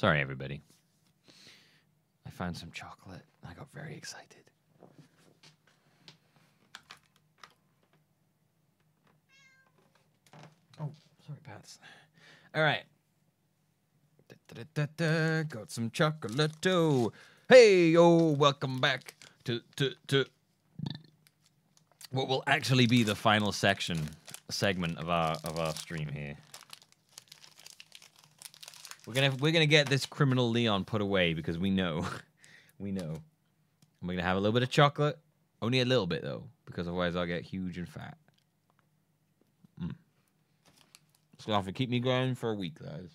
Sorry, everybody. I found some chocolate. I got very excited. Oh, sorry, Pats. All right. Got some chocolate. Hey, yo, welcome back to what will actually be the final segment of our stream here. We're gonna get this criminal Leon put away because we know. And we're gonna have a little bit of chocolate. Only a little bit though, because otherwise I'll get huge and fat. It's gonna have to keep me going for a week, guys.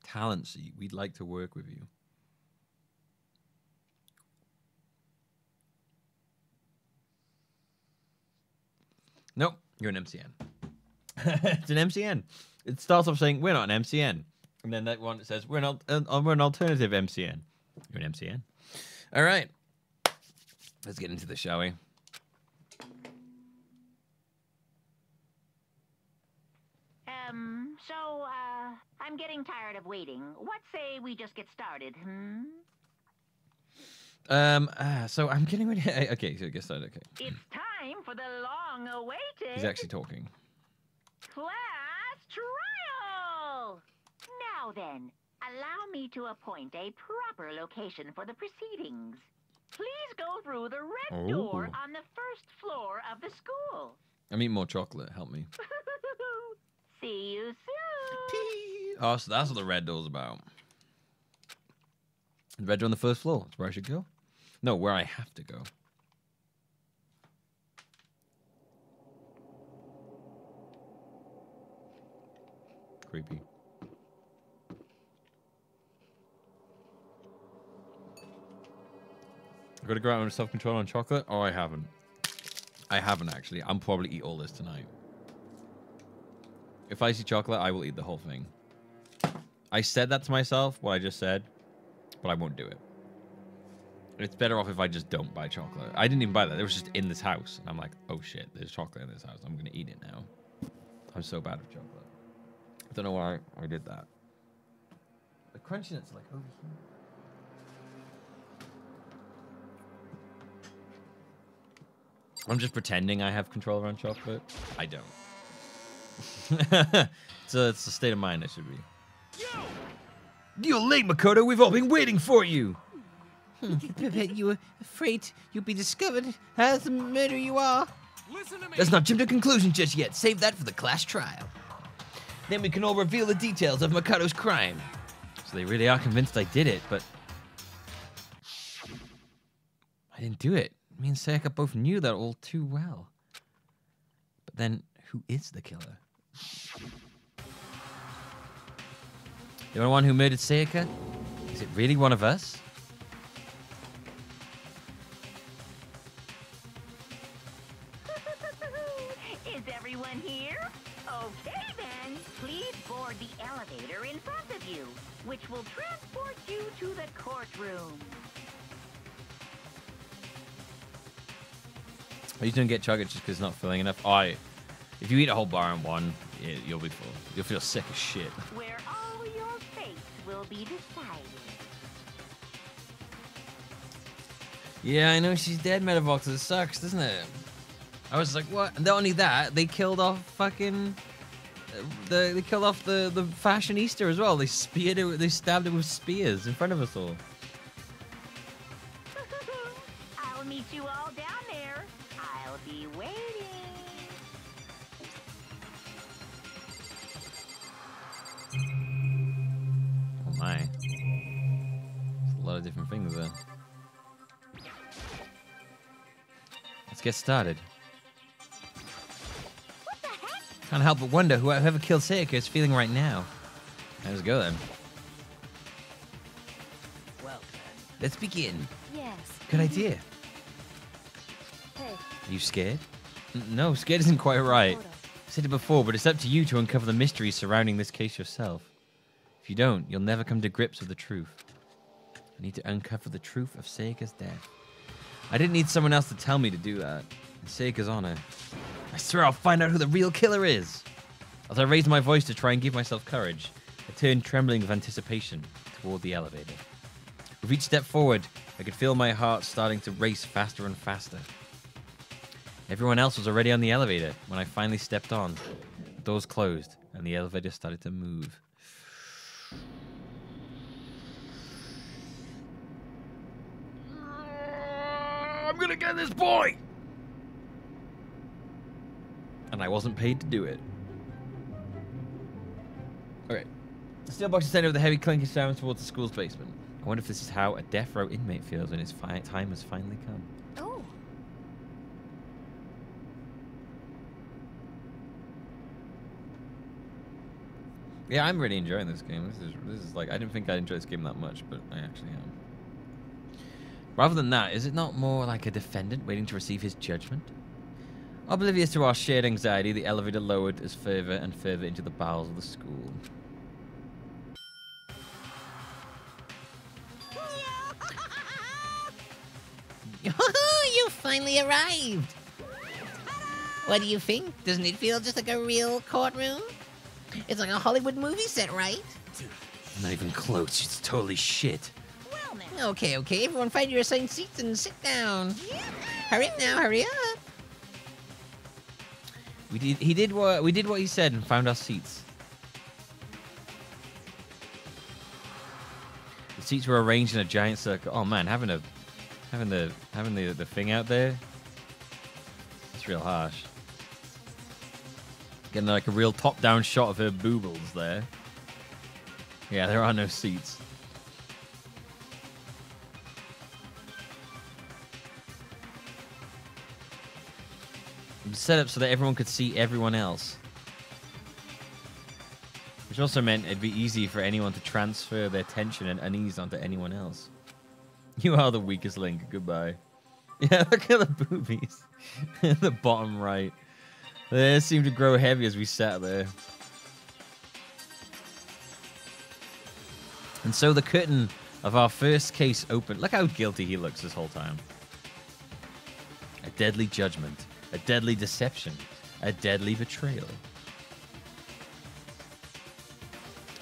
Talent seat. We'd like to work with you. Nope, you're an MCN. It's an MCN. It starts off saying we're not an MCN, and then that one says we're an alternative MCN. You're an MCN. All right, let's get into this, shall we? I'm getting tired of waiting. What say we just get started, So I'm getting ready. Okay, so get started. Okay. It's time for the long-awaited... He's actually talking. Class trial! Now then, allow me to appoint a proper location for the proceedings. Please go through the red door on the first floor of the school. I need more chocolate. Help me. See you soon. Oh, so that's what the red door's about. The red door on the first floor. That's where I should go. No, where I have to go. Creepy. I gotta go out with self-control on chocolate? Oh, I haven't. I haven't, actually. I'll probably eat all this tonight. If I see chocolate, I will eat the whole thing. I said that to myself, what I just said, but I won't do it. It's better off if I just don't buy chocolate. I didn't even buy that. It was just in this house. And I'm like, oh shit, there's chocolate in this house. I'm going to eat it now. I'm so bad with chocolate. I don't know why I did that. The crunchiness like over here. I'm just pretending I have control around chocolate. I don't. So it's the state of mind I should be. You're late, Makoto. We've all been waiting for you. You were afraid you'd be discovered as the murderer you are? Let's not jump to conclusions just yet. Save that for the class trial. Then we can all reveal the details of Makoto's crime. So they really are convinced I did it, but I didn't do it. Me and Sayaka both knew that all too well. But then, who is the killer? The one who murdered Sayaka? Is it really one of us? Is everyone here? Okay then, please board the elevator in front of you, which will transport you to the courtroom. Are you going to get chocolate just because it's not filling enough? If you eat a whole bar in one, you'll be full. You'll feel sick as shit. Where all your fates will be decided. Yeah, I know she's dead, Metavox. It sucks, doesn't it? I was like, what? And not only that, they killed off fucking... They killed off the fashionista as well. They speared it. They stabbed it with spears in front of us all. I'll meet you all down there. I'll be waiting. Oh my. There's a lot of different things there. Let's get started. What the heck? Can't help but wonder whoever killed Sayaka is feeling right now. Let's go then. Well, Let's begin. Yes. Good idea. Hey, Are you scared? No, scared isn't quite right. I said it before, but it's up to you to uncover the mysteries surrounding this case yourself. If you don't, you'll never come to grips with the truth. I need to uncover the truth of Sayaka's death. I didn't need someone else to tell me to do that. In Sayaka's honor, I swear I'll find out who the real killer is. As I raised my voice to try and give myself courage, I turned trembling with anticipation toward the elevator. With each step forward, I could feel my heart starting to race faster and faster. Everyone else was already on the elevator when I finally stepped on. The doors closed, and the elevator started to move. I'm gonna get this boy! And I wasn't paid to do it. Okay. The steel box is sent over the heavy clinking sounds towards the school's basement. I wonder if this is how a death row inmate feels when his time has finally come. Oh. Yeah, I'm really enjoying this game. This is like, I didn't think I'd enjoy this game that much, but I actually am. Rather than that, is it not more like a defendant waiting to receive his judgment? Oblivious to our shared anxiety, the elevator lowered us further and further into the bowels of the school. You finally arrived! What do you think? Doesn't it feel just like a real courtroom? It's like a Hollywood movie set, right? Not even close. It's totally shit. Okay, everyone find your assigned seats and sit down. Hurry up now, hurry up. We did what he said and found our seats. The seats were arranged in a giant circle. Oh man, having the thing out there, it's real harsh. Getting like a real top-down shot of her boobles there. Yeah, there are no seats. It was set up so that everyone could see everyone else. Which also meant it'd be easy for anyone to transfer their tension and unease onto anyone else. You are the weakest link. Goodbye. Yeah, look at the boobies. The bottom right. They seemed to grow heavy as we sat there. And so the curtain of our first case opened. Look how guilty he looks this whole time. A deadly judgment. A deadly deception. A deadly betrayal.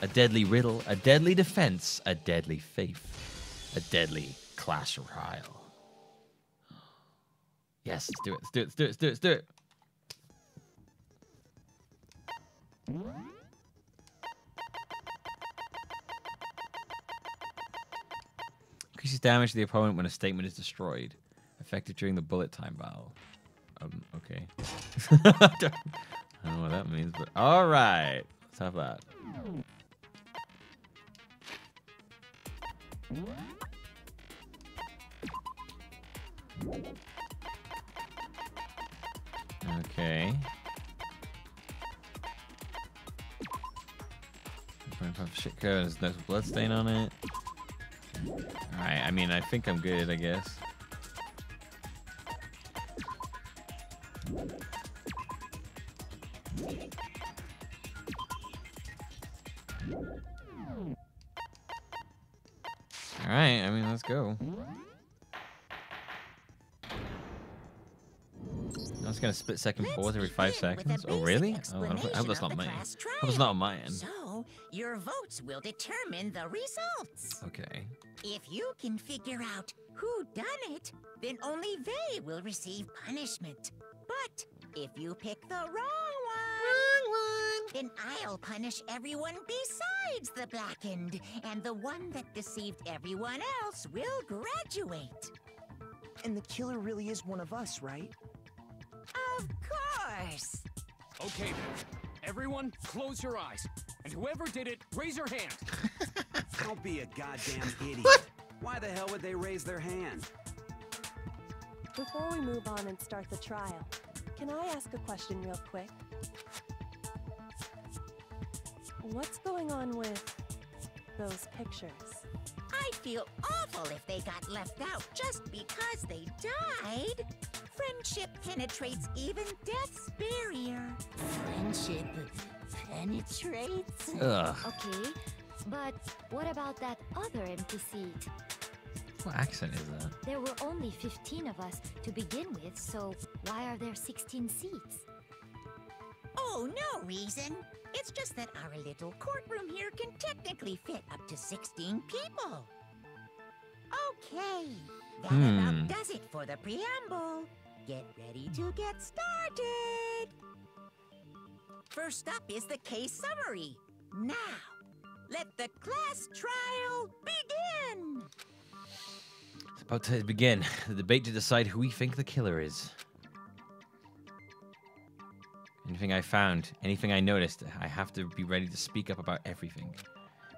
A deadly riddle. A deadly defense. A deadly faith. A deadly class trial. Yes, let's do it. Let's do it. Let's do it. Let's do it. Let's do it. Increases damage to the opponent when a statement is destroyed. Effective during the bullet time battle. Okay. I don't know what that means, but all right. Let's have that. Okay. Shit code. There's no blood stain on it. Alright, I mean, I think I'm good, I guess. Alright, I mean, let's go. I was gonna split second pause every 5 seconds. Oh, really? Oh, I hope that's not mine. I hope it's not on my end. So, your votes will determine the results. Okay. If you can figure out who done it, then only they will receive punishment. But if you pick the wrong one, then I'll punish everyone besides the blackened, and the one that deceived everyone else will graduate. And the killer really is one of us, right? Of course. Okay then. Everyone, close your eyes. And whoever did it, raise your hand. Don't be a goddamn idiot. What? Why the hell would they raise their hand? Before we move on and start the trial, can I ask a question real quick? What's going on with those pictures? I'd feel awful if they got left out just because they died. Friendship penetrates even death's barrier. Friendship penetrates? Ugh. Okay, but what about that other empty seat? What accent is that? There were only 15 of us to begin with, so why are there 16 seats? Oh, no reason. It's just that our little courtroom here can technically fit up to 16 people. Okay, that about does it for the preamble. Get ready to get started. First up is the case summary. Now, let the class trial begin. It's about to begin. The debate to decide who we think the killer is. Anything I found, anything I noticed, I have to be ready to speak up about everything.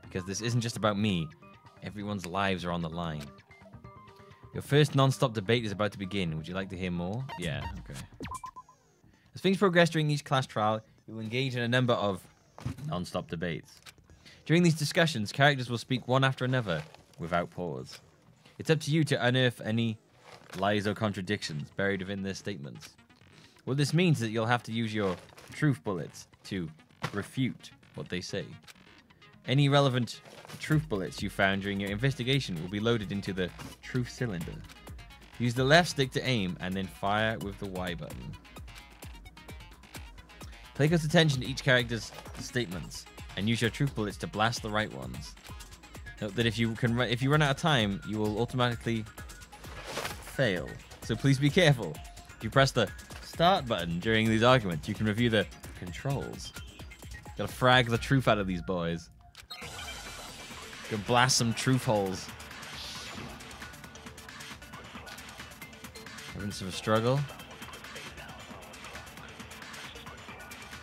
Because this isn't just about me. Everyone's lives are on the line. Your first non-stop debate is about to begin. Would you like to hear more? Yeah, okay. As things progress during each class trial, you will engage in a number of non-stop debates. During these discussions, characters will speak one after another, without pause. It's up to you to unearth any lies or contradictions buried within their statements. What this means is that you'll have to use your truth bullets to refute what they say. Any relevant truth bullets you found during your investigation will be loaded into the truth cylinder. Use the left stick to aim and then fire with the Y button. Pay close attention to each character's statements and use your truth bullets to blast the right ones. Note that if you run out of time, you will automatically fail. So please be careful. If you press the start button during these arguments, you can review the controls. Gotta frag the truth out of these boys. Go blast some truth holes. Evidence of a struggle.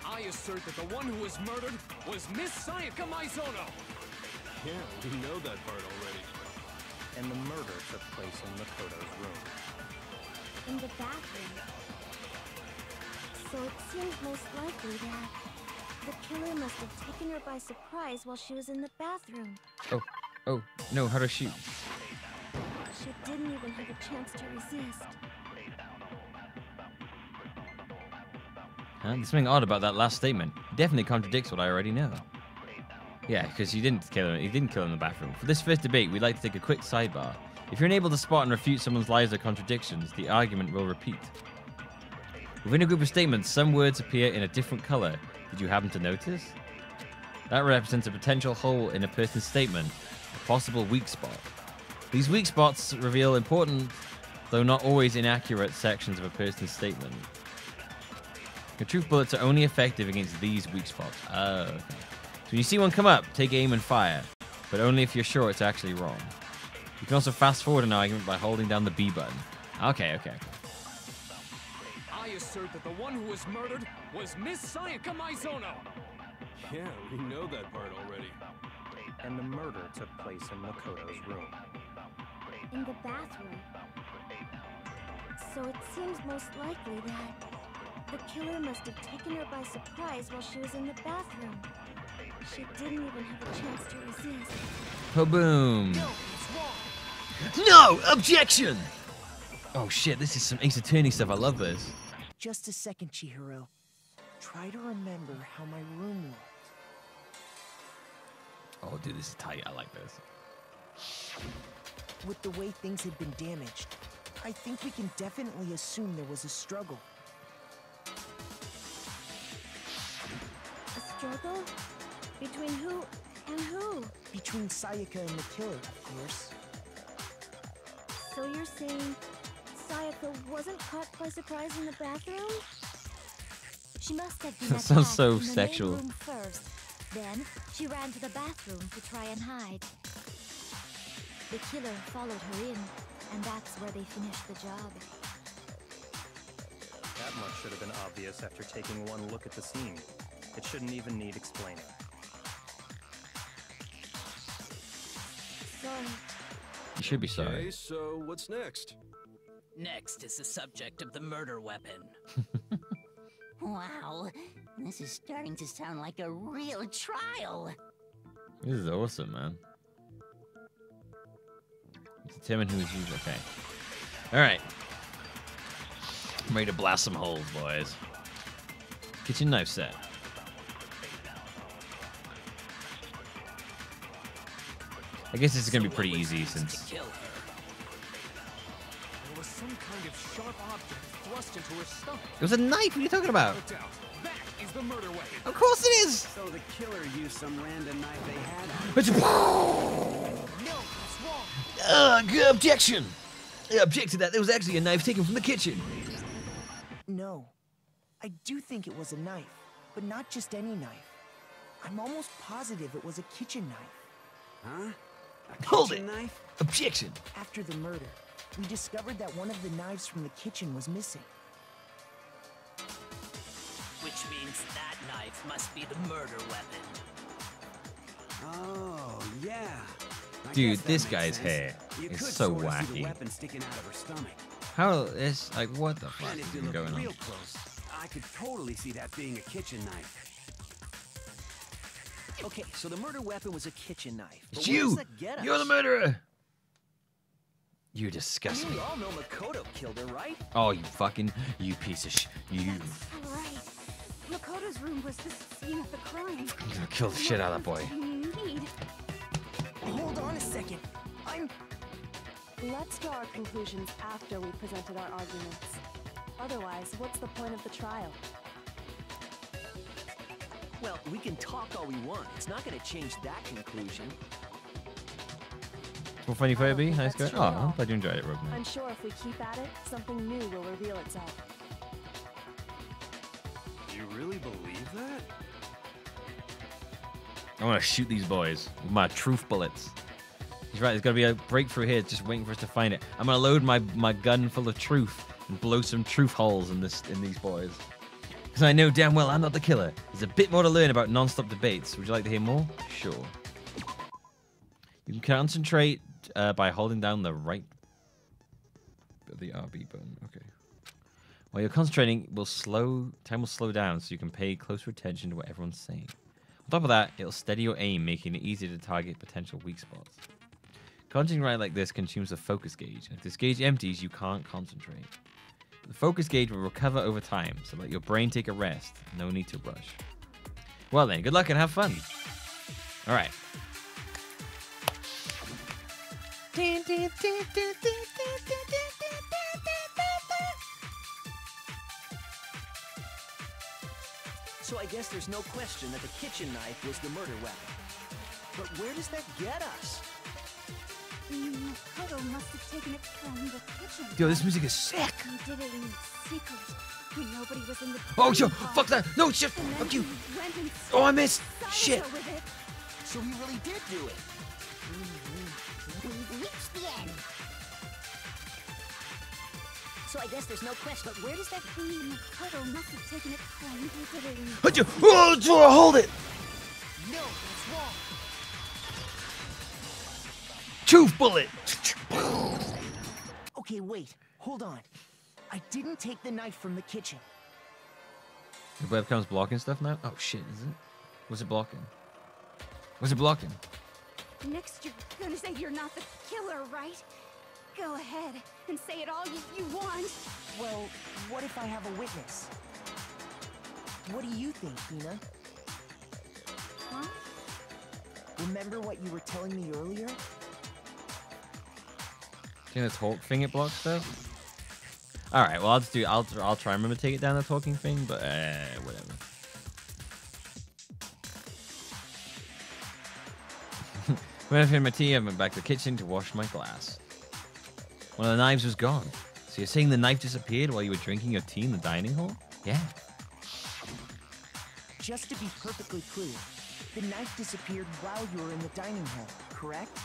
I assert that the one who was murdered was Miss Sayaka Maizono. Yeah, we know that part already. And the murder took place in Makoto's room. In the bathroom. So it seems most likely that the killer must have taken her by surprise while she was in the bathroom. Oh, no, how to shoot? She didn't even have a chance to resist. Huh? There's something odd about that last statement. It definitely contradicts what I already know. Yeah, because he didn't kill her in the bathroom. For this first debate, we'd like to take a quick sidebar. If you're unable to spot and refute someone's lies or contradictions, the argument will repeat. Within a group of statements, some words appear in a different color. Did you happen to notice? That represents a potential hole in a person's statement, a possible weak spot. These weak spots reveal important, though not always inaccurate, sections of a person's statement. Your truth bullets are only effective against these weak spots. Oh, okay. So when you see one come up, take aim and fire, but only if you're sure it's actually wrong. You can also fast forward an argument by holding down the B button. Okay. I assert that the one who was murdered was Miss Sayaka Maizono. Yeah, we know that part already. And the murder took place in Makoto's room. In the bathroom. So it seems most likely that the killer must have taken her by surprise while she was in the bathroom. She didn't even have a chance to resist. Boom! No! Objection! Oh shit, this is some Ace Attorney stuff. I love this. Just a second, Chihiro. Try to remember how my room looked. Oh, dude, this is tight. I like this. With the way things had been damaged, I think we can definitely assume there was a struggle. A struggle? Between who and who? Between Sayaka and the killer, of course. So you're saying Sayaka wasn't caught by surprise in the bathroom? She must have been That sounds attacked so in the main sexual. room first. Then she ran to the bathroom to try and hide. The killer followed her in, and that's where they finished the job. That much should have been obvious after taking one look at the scene. It shouldn't even need explaining. Sorry. You should be sorry. Okay, so what's next? Next is the subject of the murder weapon. Wow, this is starting to sound like a real trial. This is awesome, man. Determine who's used. Okay. Alright. I'm ready to blast some holes, boys. Kitchen knife set. I guess this is gonna be pretty easy since. There was some kind of sharp object thrust into her stomach. It was a knife. What are you talking about? No doubt, that is the murder weapon. Of course it is! So the killer used some random knife they had. No, that's wrong. Objection! I object to that. There was actually a knife taken from the kitchen. No. I do think it was a knife, but not just any knife. I'm almost positive it was a kitchen knife. Huh? A Hold kitchen it. knife? Objection. After the murder, we discovered that one of the knives from the kitchen was missing. Which means that knife must be the murder weapon. Oh, yeah. I Dude, guess that this makes guy's sense. hair You is could so sorta see the wacky. weapon sticking out of her stomach. How is, like, what the fuck And is if you even look going real on? close, I could totally see that being a kitchen knife. Okay, so the murder weapon was a kitchen knife. It's you! You're the murderer! You disgust me. We all know Makoto killed her, right? Oh, you piece of you. Right. Makoto's room was the scene of the crime. I'm gonna kill the shit out of that boy. Hold on a second. Let's draw our conclusions after we presented our arguments. Otherwise, what's the point of the trial? Well, we can talk all we want. It's not going to change that conclusion. Well, funny for be? Nice That's guy. true Oh, at I all. hope I do enjoy it, Rob. I'm sure if we keep at it, something new will reveal itself. You really believe that? I want to shoot these boys with my truth bullets. He's right. There's got to be a breakthrough here, just waiting for us to find it. I'm gonna load my gun full of truth and blow some truth holes in these boys. Because I know damn well I'm not the killer. There's a bit more to learn about non-stop debates. Would you like to hear more? Sure. You can concentrate by holding down the RB button. Okay. While you're concentrating, time will slow down, so you can pay closer attention to what everyone's saying. On top of that, it'll steady your aim, making it easier to target potential weak spots. Concentrating right like this consumes the focus gauge. If this gauge empties, you can't concentrate. The focus gauge will recover over time, so let your brain take a rest. No need to rush. Well then, good luck and have fun. All right. So I guess there's no question that the kitchen knife was the murder weapon. But where does that get us? Makoto must have taken it from the kitchen. Yo, this music is sick. He did it in secret when nobody was in the Oh, yo, dining hall. fuck that. No, shit. And then Fuck you. he went and Oh, I missed. stabbed Shit. her with it. So he really did do it. We've reached the end. So I guess there's no question. But where does that Makoto must have taken it from. He did it in Oh, hold it. No, that's wrong. Truth bullet. Okay, wait. Hold on. I didn't take the knife from the kitchen. The webcam's blocking stuff now? Oh, shit, is it? What's it blocking? What's it blocking? Next, you're gonna say you're not the killer, right? Go ahead and say it all you want. Well, what if I have a witness? What do you think, Hina? Huh? Remember what you were telling me earlier? Think the talk thing it blocks stuff? All right, well I'll try and remember to take it down the talking thing, but whatever. When I finished my tea, I went back to the kitchen to wash my glass. One of the knives was gone. So you're saying the knife disappeared while you were drinking your tea in the dining hall? Yeah. Just to be perfectly clear, the knife disappeared while you were in the dining hall, correct?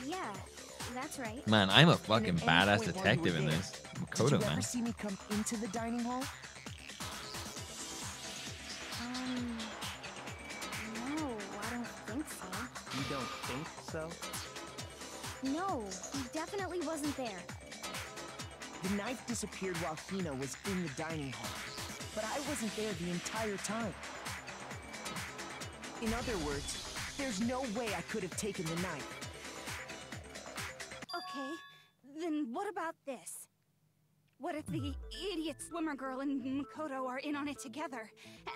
Yeah, that's right. Man, I'm a And fucking at any badass point while you detective were in there, this. Did you Makoto, ever man. see me come into the dining hall? No, I don't think so. You don't think so? No, he definitely wasn't there. The knife disappeared while Hina was in the dining hall, but I wasn't there the entire time. In other words, there's no way I could have taken the knife. Okay, then what about this? What if the idiot swimmer girl and Makoto are in on it together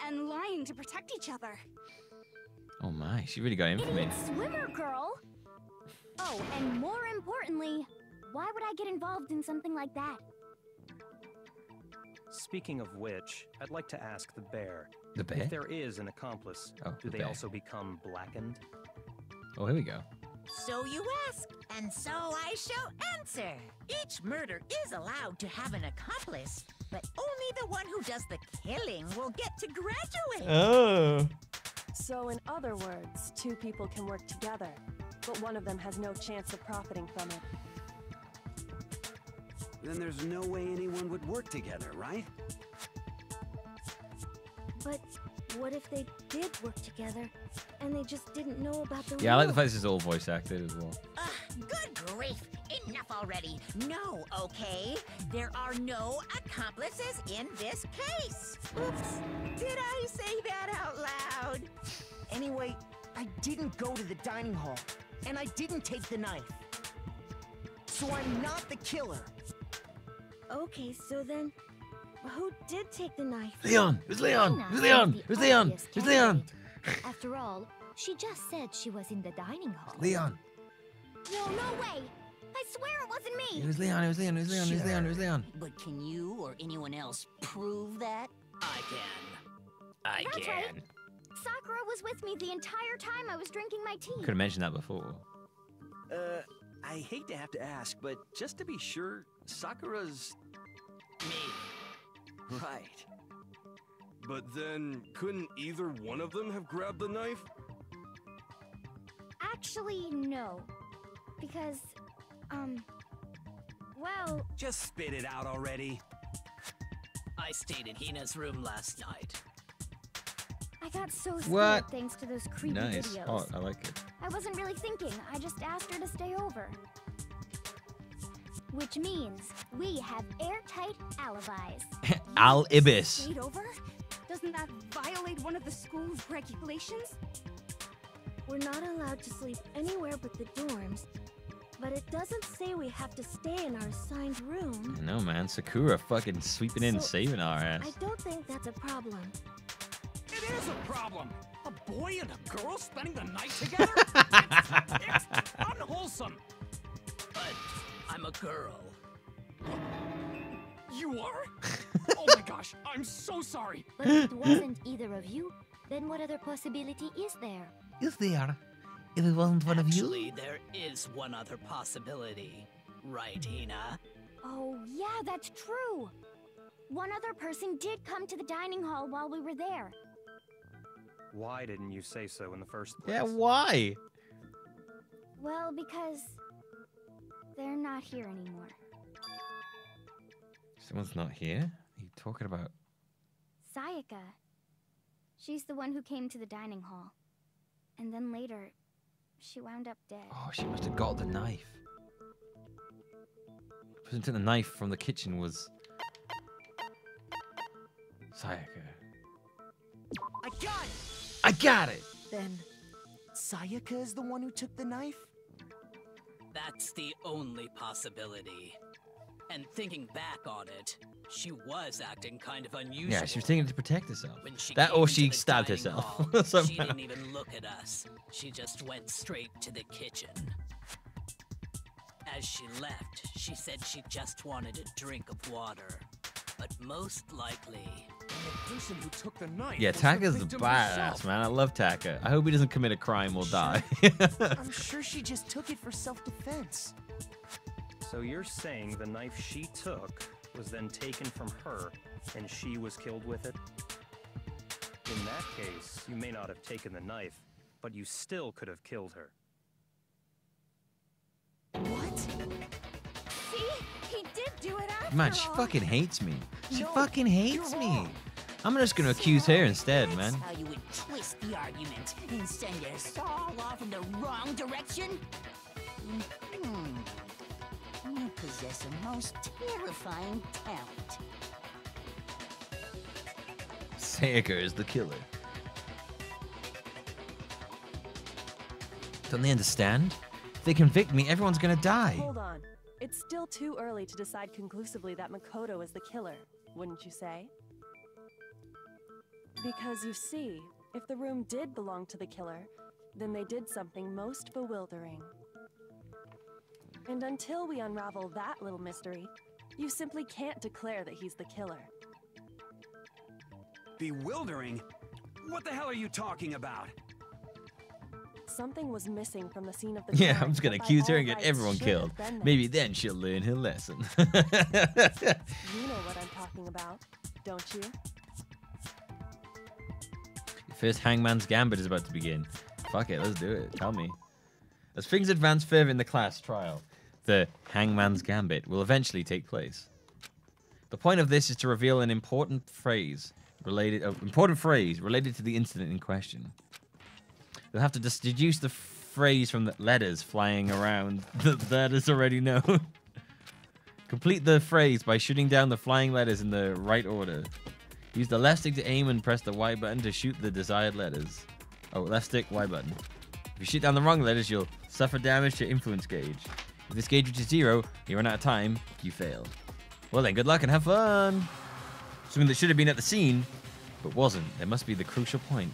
and lying to protect each other? Oh my, she really got in for me. Idiot swimmer girl? Oh, and more importantly, why would I get involved in something like that? Speaking of which, I'd like to ask the bear. The bear? If there is an accomplice, Oh, do the they bear. also become blackened? Oh, here we go. So you ask, and so I shall answer. Each murder is allowed to have an accomplice, but only the one who does the killing will get to graduate. Oh. So in other words, two people can work together, but one of them has no chance of profiting from it. Then there's no way anyone would work together, right? But what if they did work together and they just didn't know about the Yeah, I like the rules? fact this is all voice acted as well. Good grief! Enough already! No, okay? There are no accomplices in this case! Oops! Did I say that out loud? Anyway, I didn't go to the dining hall, and I didn't take the knife. So I'm not the killer. Okay, so then, who did take the knife? Leon! It was Leon! It was Leon! It was Leon! It was Leon! After all, she just said she was in the dining hall. Leon! No, no way! I swear it wasn't me! It was Leon! It was Leon! It was Leon! It was Leon! It was Leon! But can you or anyone else prove that? I can. I That's can. right. Sakura was with me the entire time I was drinking my tea. Could have mentioned that before. I hate to have to ask, but just to be sure, Sakura's... Me. Right. But then, couldn't either one of them have grabbed the knife? Actually, no. Because, well... Just spit it out already. I stayed in Hina's room last night. I got so scared What? thanks to those creepy Nice. videos. Oh, I like it. I wasn't really thinking. I just asked her to stay over. Which means we have airtight alibis. Al Ibis. Stayed over? Doesn't that violate one of the school's regulations? We're not allowed to sleep anywhere but the dorms, but it doesn't say we have to stay in our assigned room. I know, man. Sakura fucking sweeping in, So, saving our ass. I don't think that's a problem. It is a problem. A boy and a girl spending the night together? it's unwholesome. But I'm a girl. You are? Oh my gosh, I'm so sorry. But if it wasn't either of you, then what other possibility is there? Is there? If it wasn't one of you? Actually, there is one other possibility. Right, Hina? Oh, yeah, that's true. One other person did come to the dining hall while we were there. Why didn't you say so in the first place? Yeah, why? Well, because they're not here anymore. Someone's not here? What are you talking about? Sayaka. She's the one who came to the dining hall. And then later, she wound up dead. Oh, she must have got the knife. The person who took the knife from the kitchen was Sayaka. I got it! I got it! Then, Sayaka is the one who took the knife? That's the only possibility. And thinking back on it, she was acting kind of unusual. Yeah, she was taking it to protect herself. When she That came or into she the stabbed dining herself. hall, she somehow. didn't even look at us. She just went straight to the kitchen. As she left, she said she just wanted a drink of water. But most likely... The person who took the knife Yeah, was the Taka's the victim badass, herself. man. I love Taka. I hope he doesn't commit a crime or die. I'm sure she just took it for self-defense. So you're saying the knife she took was then taken from her, and she was killed with it? In that case, you may not have taken the knife, but you still could have killed her. What? See? He did do it after Man, she all. fucking hates me. She No, fucking hates you're me. wrong. I'm just gonna accuse her instead, man. How you would twist the argument and send us all off in the wrong direction? You possess a most terrifying talent. Sayaka is the killer. Don't they understand? If they convict me, everyone's gonna die. Hold on. It's still too early to decide conclusively that Makoto is the killer, wouldn't you say? Because you see, if the room did belong to the killer, then they did something most bewildering. And until we unravel that little mystery, you simply can't declare that he's the killer. Bewildering? What the hell are you talking about? Something was missing from the scene of the Yeah, crime I'm just gonna that by accuse her all and get rights everyone should killed. have been there. Maybe then she'll learn her lesson. You know what I'm talking about, don't you? Your first Hangman's Gambit is about to begin. Fuck it, let's do it. Tell me. As things advance further in the class trial, the Hangman's Gambit will eventually take place. The point of this is to reveal an important phrase related to the incident in question. You'll have to deduce the phrase from the letters flying around that is already known. Complete the phrase by shooting down the flying letters in the right order. Use the left stick to aim and press the Y button to shoot the desired letters. Oh, left stick, Y button. If you shoot down the wrong letters, you'll suffer damage to your influence gauge. If this gauge reaches 0, you run out of time, you fail. Well then, good luck and have fun! Something that should have been at the scene, but wasn't. There must be the crucial point.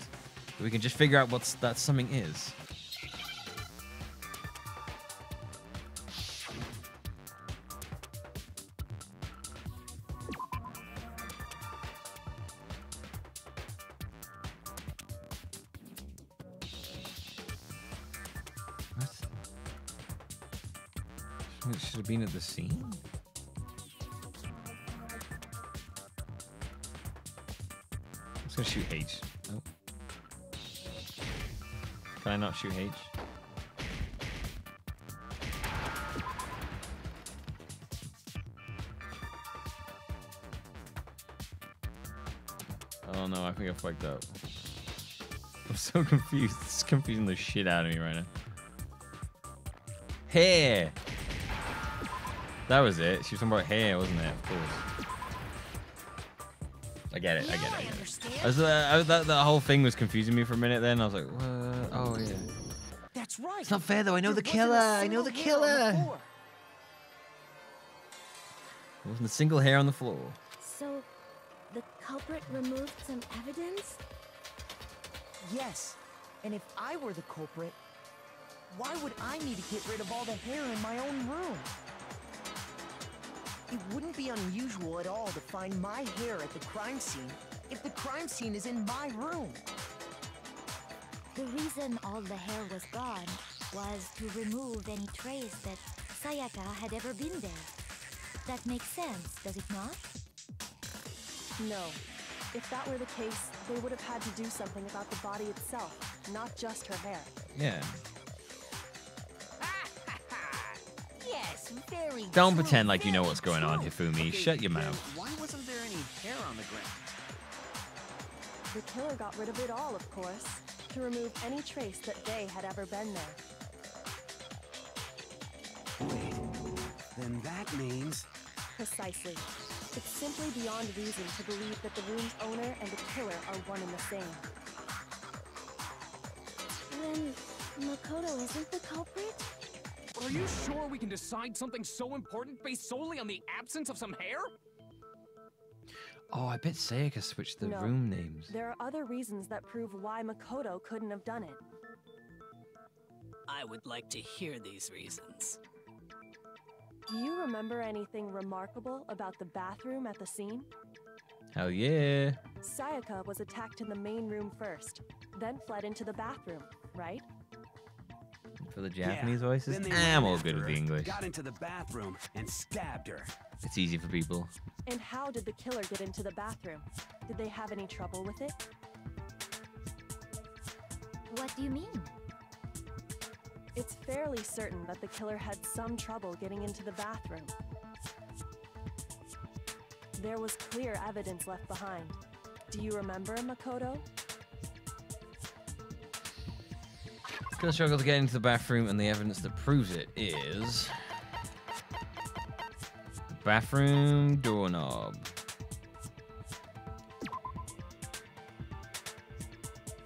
We can just figure out what that something is. It should have been at the scene? I'm just gonna shoot H. Oh. Can I not shoot H? Oh no, I think I fucked up. I'm so confused. It's confusing the shit out of me right now. Hair! That was it. She was talking about hair, wasn't it? Of course. I get it. That whole thing was confusing me for a minute then. I was like, what? Oh, yeah. That's right. It's not fair, though. I know the killer. I know the killer. There wasn't a single hair on the floor. So, the culprit removed some evidence? Yes. And if I were the culprit, why would I need to get rid of all the hair in my own room? It wouldn't be unusual at all to find my hair at the crime scene if the crime scene is in my room. The reason all the hair was gone was to remove any trace that Sayaka had ever been there. That makes sense, does it not? No. If that were the case, they would have had to do something about the body itself, not just her hair. Yeah. Yes, very Don't true, pretend like you know very what's going on, true. Hifumi. Shut your mouth. Why wasn't there any hair on the ground? The killer got rid of it all, of course, to remove any trace that they had ever been there. Wait, then that means... Precisely. It's simply beyond reason to believe that the room's owner and the killer are one and the same. Then, Makoto isn't the culprit? Are you sure we can decide something so important based solely on the absence of some hair? Oh, I bet Sayaka switched the No. room names. There are other reasons that prove why Makoto couldn't have done it. I would like to hear these reasons. Do you remember anything remarkable about the bathroom at the scene? Hell yeah. Sayaka was attacked in the main room first, then fled into the bathroom, right? For the Japanese Yeah, voices? then they I'm ran all after good with her, the English. Got into the bathroom and stabbed her. It's easy for people. And how did the killer get into the bathroom? Did they have any trouble with it? What do you mean? It's fairly certain that the killer had some trouble getting into the bathroom. There was clear evidence left behind. Do you remember, Makoto? Killer struggled to get into the bathroom, and the evidence that proves it is... the bathroom doorknob.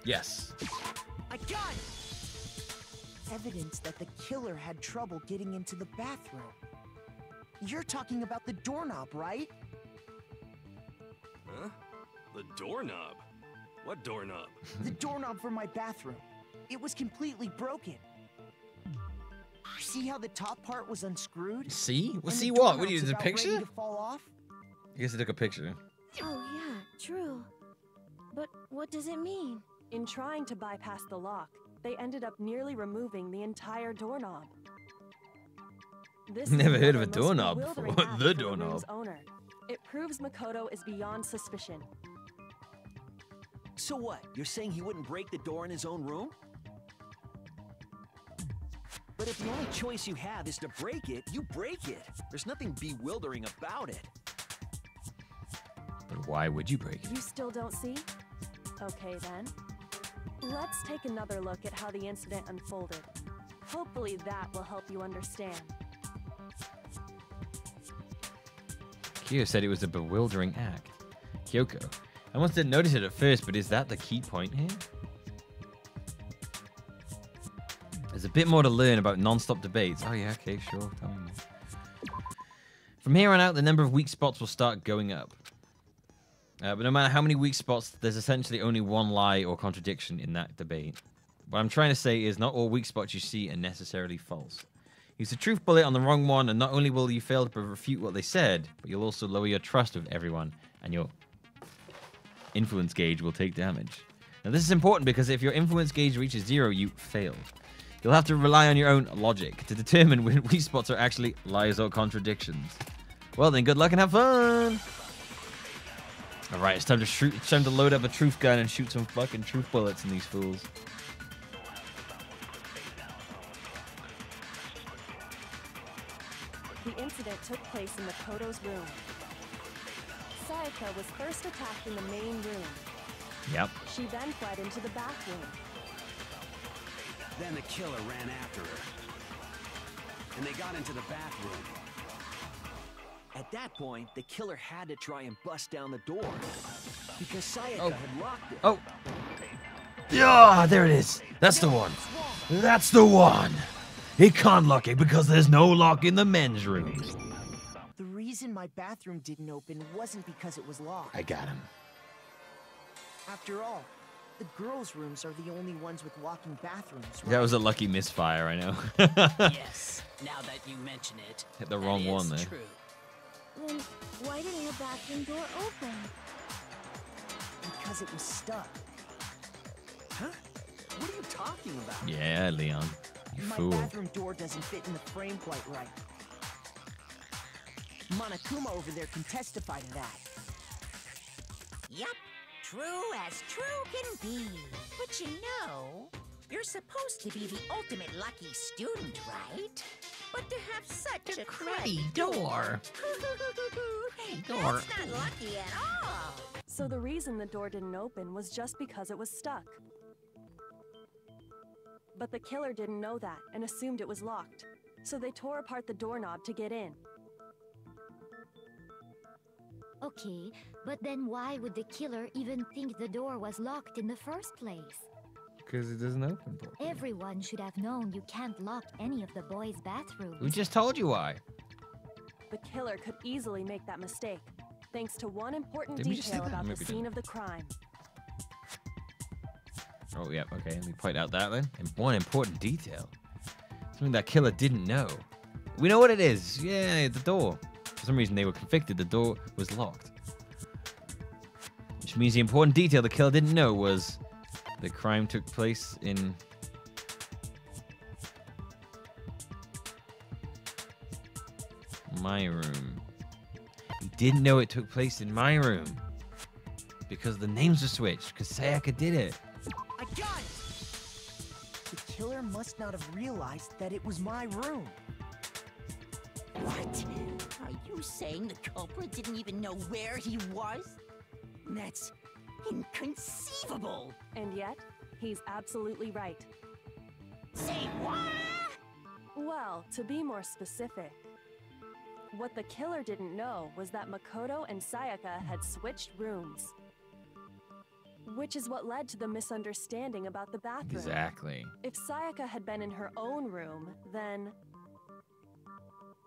Yes. I got it! Evidence that the killer had trouble getting into the bathroom. You're talking about the doorknob, right? Huh? The doorknob? What doorknob? The doorknob for my bathroom. It was completely broken. See how the top part was unscrewed? See? Well, And see the what? What, doorknob's you did a about ready picture? to fall off? I guess I took a picture. Oh yeah, true. But what does it mean? In trying to bypass the lock, they ended up nearly removing the entire doorknob. This Never is heard of a another most doorknob bewildering before. act The for doorknob. room's owner. It proves Makoto is beyond suspicion. So what? You're saying he wouldn't break the door in his own room? But if the only choice you have is to break it, you break it. There's nothing bewildering about it. But why would you break it? You still don't see? Okay then. Let's take another look at how the incident unfolded. Hopefully that will help you understand. Kyo said it was a bewildering act. Kyoko, I almost didn't notice it at first, but is that the key point here? There's a bit more to learn about non-stop debates. Oh yeah, okay, sure, tell me more. From here on out, the number of weak spots will start going up. But no matter how many weak spots, there's essentially only one lie or contradiction in that debate. What I'm trying to say is not all weak spots you see are necessarily false. Use a truth bullet on the wrong one, and not only will you fail to refute what they said, but you'll also lower your trust with everyone, and your influence gauge will take damage. Now this is important because if your influence gauge reaches 0, you failed. You'll have to rely on your own logic to determine when weak spots are actually lies or contradictions. Well then, good luck and have fun! Alright, it's time to shoot. It's time to load up a truth gun and shoot some fucking truth bullets in these fools. The incident took place in Makoto's room. Sayaka was first attacked in the main room. Yep. She then fled into the bathroom. Then the killer ran after her. And they got into the bathroom. At that point, the killer had to try and bust down the door. Because Sayaka had locked it. Oh. Yeah, there it is. That's the one. That's the one. He can't lock it because there's no lock in the men's rooms. The reason my bathroom didn't open wasn't because it was locked. I got him. After all, the girls' rooms are the only ones with locking bathrooms, right? That was a lucky misfire, I know. Yes, now that you mention it. Hit the wrong one there. True. Then why didn't the bathroom door open? Because it was stuck. Huh? What are you talking about? Yeah, Leon. You My fool. bathroom door doesn't fit in the frame quite right. Monokuma over there can testify to that. Yup, true as true can be. But you know, you're supposed to be the ultimate lucky student, right? But to have such a cruddy door. Hey, Door. that's not lucky at all. So the reason the door didn't open was just because it was stuck. But the killer didn't know that and assumed it was locked. So they tore apart the doorknob to get in. Okay, but then why would the killer even think the door was locked in the first place? Because it doesn't open properly. Everyone should have known you can't lock any of the boys' bathrooms. We just told you why. The killer could easily make that mistake, thanks to one important Did we just detail do that? about the Maybe we scene didn't. of the crime. Oh, yeah, okay. Let me point out that then. And one important detail. Something that killer didn't know. We know what it is. Yeah, the door. For some reason, they were convicted. The door was locked. Which means the important detail the killer didn't know was the crime took place in... my room. He didn't know it took place in my room. Because the names were switched. Because Sayaka did it. I got it! The killer must not have realized that it was my room. What? Are you saying the culprit didn't even know where he was? That's inconceivable. And yet, he's absolutely right. Say what? Well, to be more specific, what the killer didn't know was that Makoto and Sayaka had switched rooms. Which is what led to the misunderstanding about the bathroom. Exactly. If Sayaka had been in her own room, then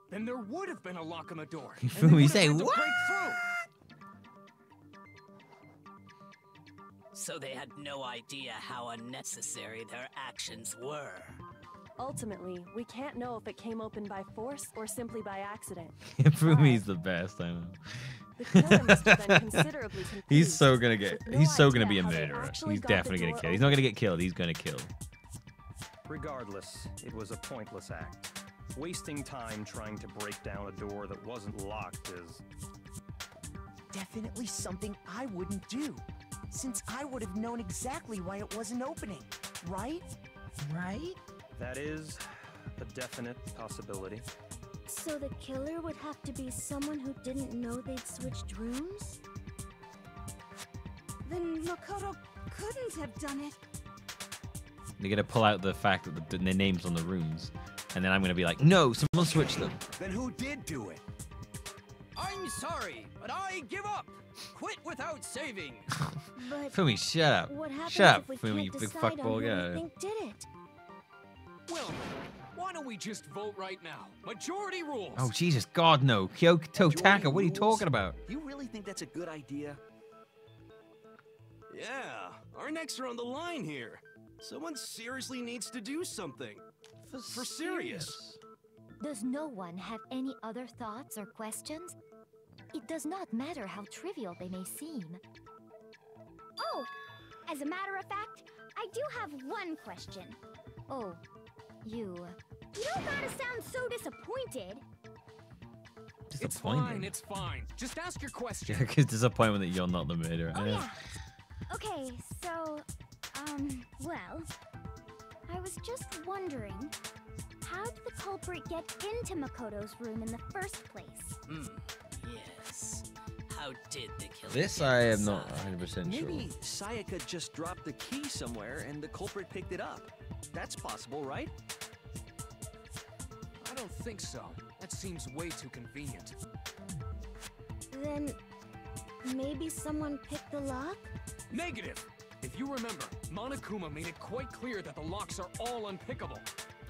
Then there would have been a lock on the door. You and feel they me? would have Say had to what? break through. So they had no idea how unnecessary their actions were. Ultimately, we can't know if it came open by force or simply by accident. Fumi's the best, I know. The killer must have been considerably confused. He's so gonna get. with no He's so gonna idea be a how they murderer. actually He's got the definitely gonna door kill. He's not open. gonna get killed. He's gonna kill. Regardless, it was a pointless act. Wasting time trying to break down a door that wasn't locked is... Definitely something I wouldn't do, since I would have known exactly why it wasn't opening, right? Right? That is a definite possibility. So the killer would have to be someone who didn't know they'd switched rooms? Then Makoto couldn't have done it. They're gonna pull out the fact that their names on the rooms, and then I'm gonna be like, no, someone switched them. Then who did do it? I'm sorry, but I give up. Quit without saving. But Fumi, shut up. what happens Shut up, if we Fumi, can't you big decide on fuckball who guy. we think did it? Well, why don't we just vote right now? Majority rules. Oh, Jesus, God, no. Kyoto Taka, what are you talking about? You really think that's a good idea? Yeah, our necks are on the line here. Someone seriously needs to do something. For serious. Does no one have any other thoughts or questions? It does not matter how trivial they may seem. Oh, as a matter of fact, I do have one question. Oh, you don't gotta sound so disappointed. It's fine, it's fine. Just ask your question. Yeah, because disappointment that you're not the murderer. Oh, yeah. Okay, so, well, I was just wondering, how did the culprit get into Makoto's room in the first place? Yes. How did the killer This get I am inside? not 100% sure. Maybe Sayaka just dropped the key somewhere and the culprit picked it up. That's possible, right? I don't think so. That seems way too convenient. Then maybe someone picked the lock? Negative! If you remember, Monokuma made it quite clear that the locks are all unpickable.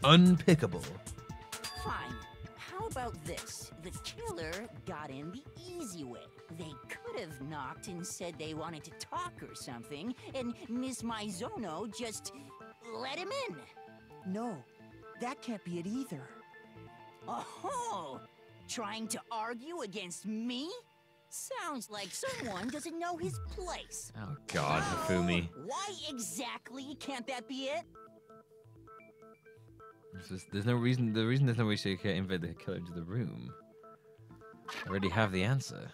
Unpickable. Fine. How about this? The killer got in the easy way. They could have knocked and said they wanted to talk or something, and Miss Maizono just let him in. No, that can't be it either. Oh, trying to argue against me? Sounds like someone doesn't know his place. Oh, God, Hifumi. Why exactly can't that be it? There's no reason. The reason there's no way you can't invite the killer into the room. I already have the answer.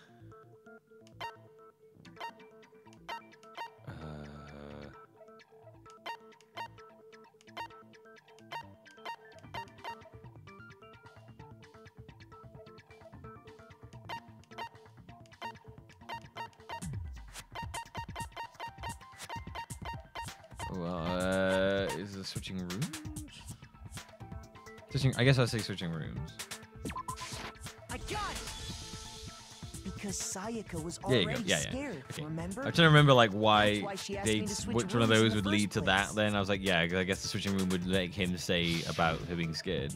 Well, is it switching rooms? I guess I'll say switching rooms. I got it! Because Sayaka was There you already go. Yeah, scared, Okay. remember? I'm trying to remember like why That's why she asked they me to switch which one of rooms in those the would lead first to that. Then I was like, yeah, 'cause I guess the switching room would make him say about her being scared.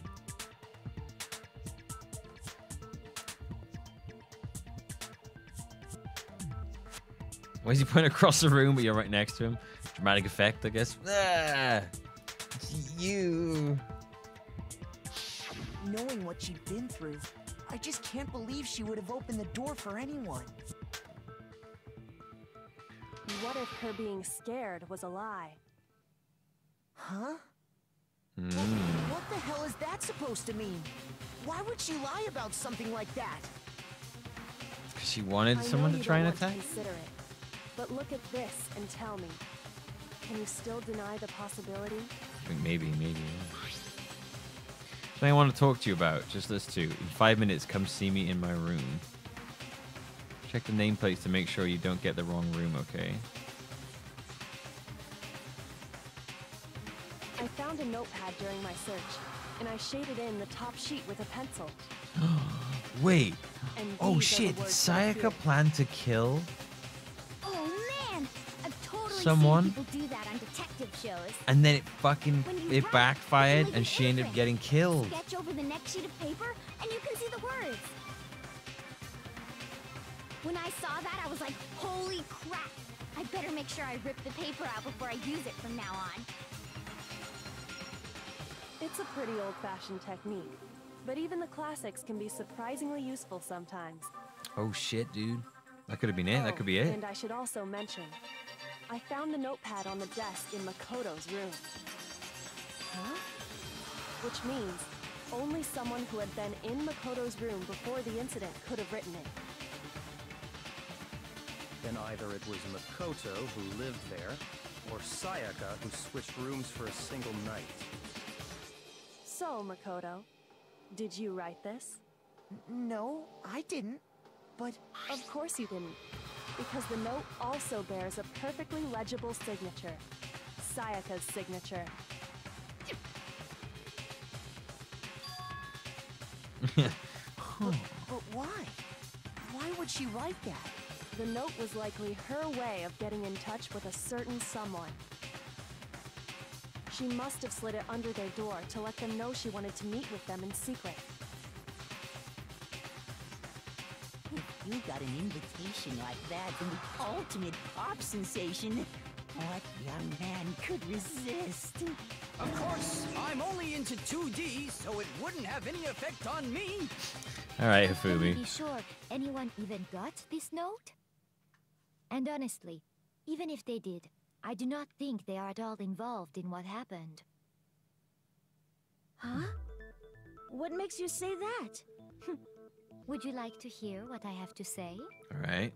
Why is he pointing across the room, but you're right next to him? Dramatic effect, I guess. Ah, it's you. Knowing what she'd been through, I just can't believe she would have opened the door for anyone. What if her being scared was a lie? Huh? Mm. What the hell is that supposed to mean? Why would she lie about something like that? She wanted I someone know to you try don't and want to attack? consider it, but look at this and tell me. Can you still deny the possibility? I think maybe, yeah. Something I want to talk to you about, just this too. In 5 minutes, come see me in my room. Check the nameplates to make sure you don't get the wrong room, okay? I found a notepad during my search, and I shaded in the top sheet with a pencil. Wait. And Oh these are the shit, words that Sayaka appear. planned to kill Oh man, I've totally Someone? seen people do that on detective shows. and then it fucking When you it write, backfired only and the she ended up imprint. getting killed. Sketch over the next sheet of paper, and you can see the words. When I saw that, I was like, holy crap! I better make sure I rip the paper out before I use it from now on. It's a pretty old-fashioned technique, but even the classics can be surprisingly useful sometimes. Oh shit, dude. That could have been it. That could be it. And I should also mention, I found the notepad on the desk in Makoto's room. Huh? Which means only someone who had been in Makoto's room before the incident could have written it. Then either it was Makoto who lived there, or Sayaka who switched rooms for a single night. So, Makoto, did you write this? No, I didn't. But... Of course you didn't. Because the note also bears a perfectly legible signature. Sayaka's signature. But why? Why would she write that? The note was likely her way of getting in touch with a certain someone. She must have slid it under their door to let them know she wanted to meet with them in secret. If you got an invitation like that from the ultimate pop sensation, what young man could resist? Of course, I'm only into 2D, so it wouldn't have any effect on me. All right, Can you Hifumi. be sure anyone even got this note? And honestly, even if they did, I do not think they are at all involved in what happened. Huh? What makes you say that? Would you like to hear what I have to say? All right.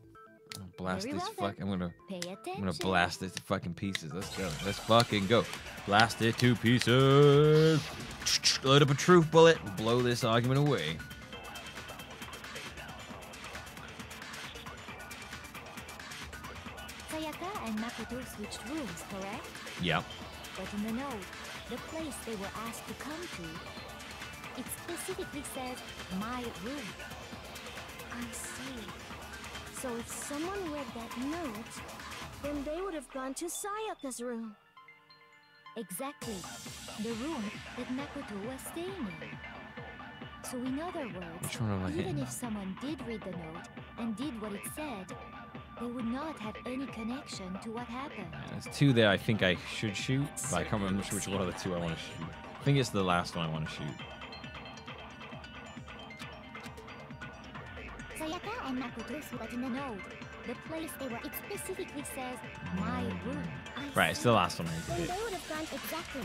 I'll blast Very this well, fuck. then. I'm Pay attention. gonna blast this to fucking pieces. Let's go. Let's fucking go. Blast it to pieces. Load up a truth bullet. Blow this argument away. Sayaka and Makoto switched rooms, correct? Yep. But in the note, the place they were asked to come to, it specifically says, my room. I see. So if someone read that note, then they would have gone to Sayaka's room. Exactly. The room that Makoto was staying in. So in other words, Which one am I even hitting? if someone did read the note and did what it said, they would not have any connection to what happened. There's two there I think I should shoot, but I can't remember which one of the two I want to shoot. I think it's the last one I want to shoot. Sayaka and Makoto switched in the note. The place they were, it specifically says, my room. Right, it's the last one I Then hit. they would have gone exactly.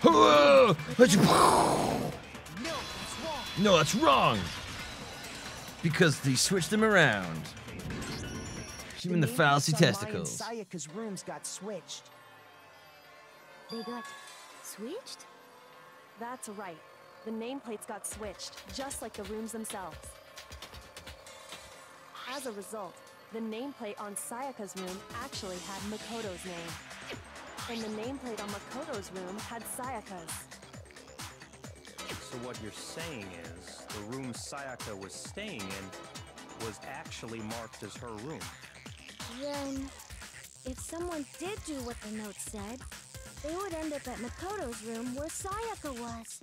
Whoa! No, it's wrong. No, that's wrong. Because they switched them around. Shoot in the nameplates fallacy on Mai and testicles. Sayaka's rooms got switched. They got switched? That's right. The nameplates got switched, just like the rooms themselves. As a result, the nameplate on Sayaka's room actually had Makoto's name. And the nameplate on Makoto's room had Sayaka's. So what you're saying is, the room Sayaka was staying in was actually marked as her room. Then, if someone did do what the note said, they would end up at Makoto's room where Sayaka was.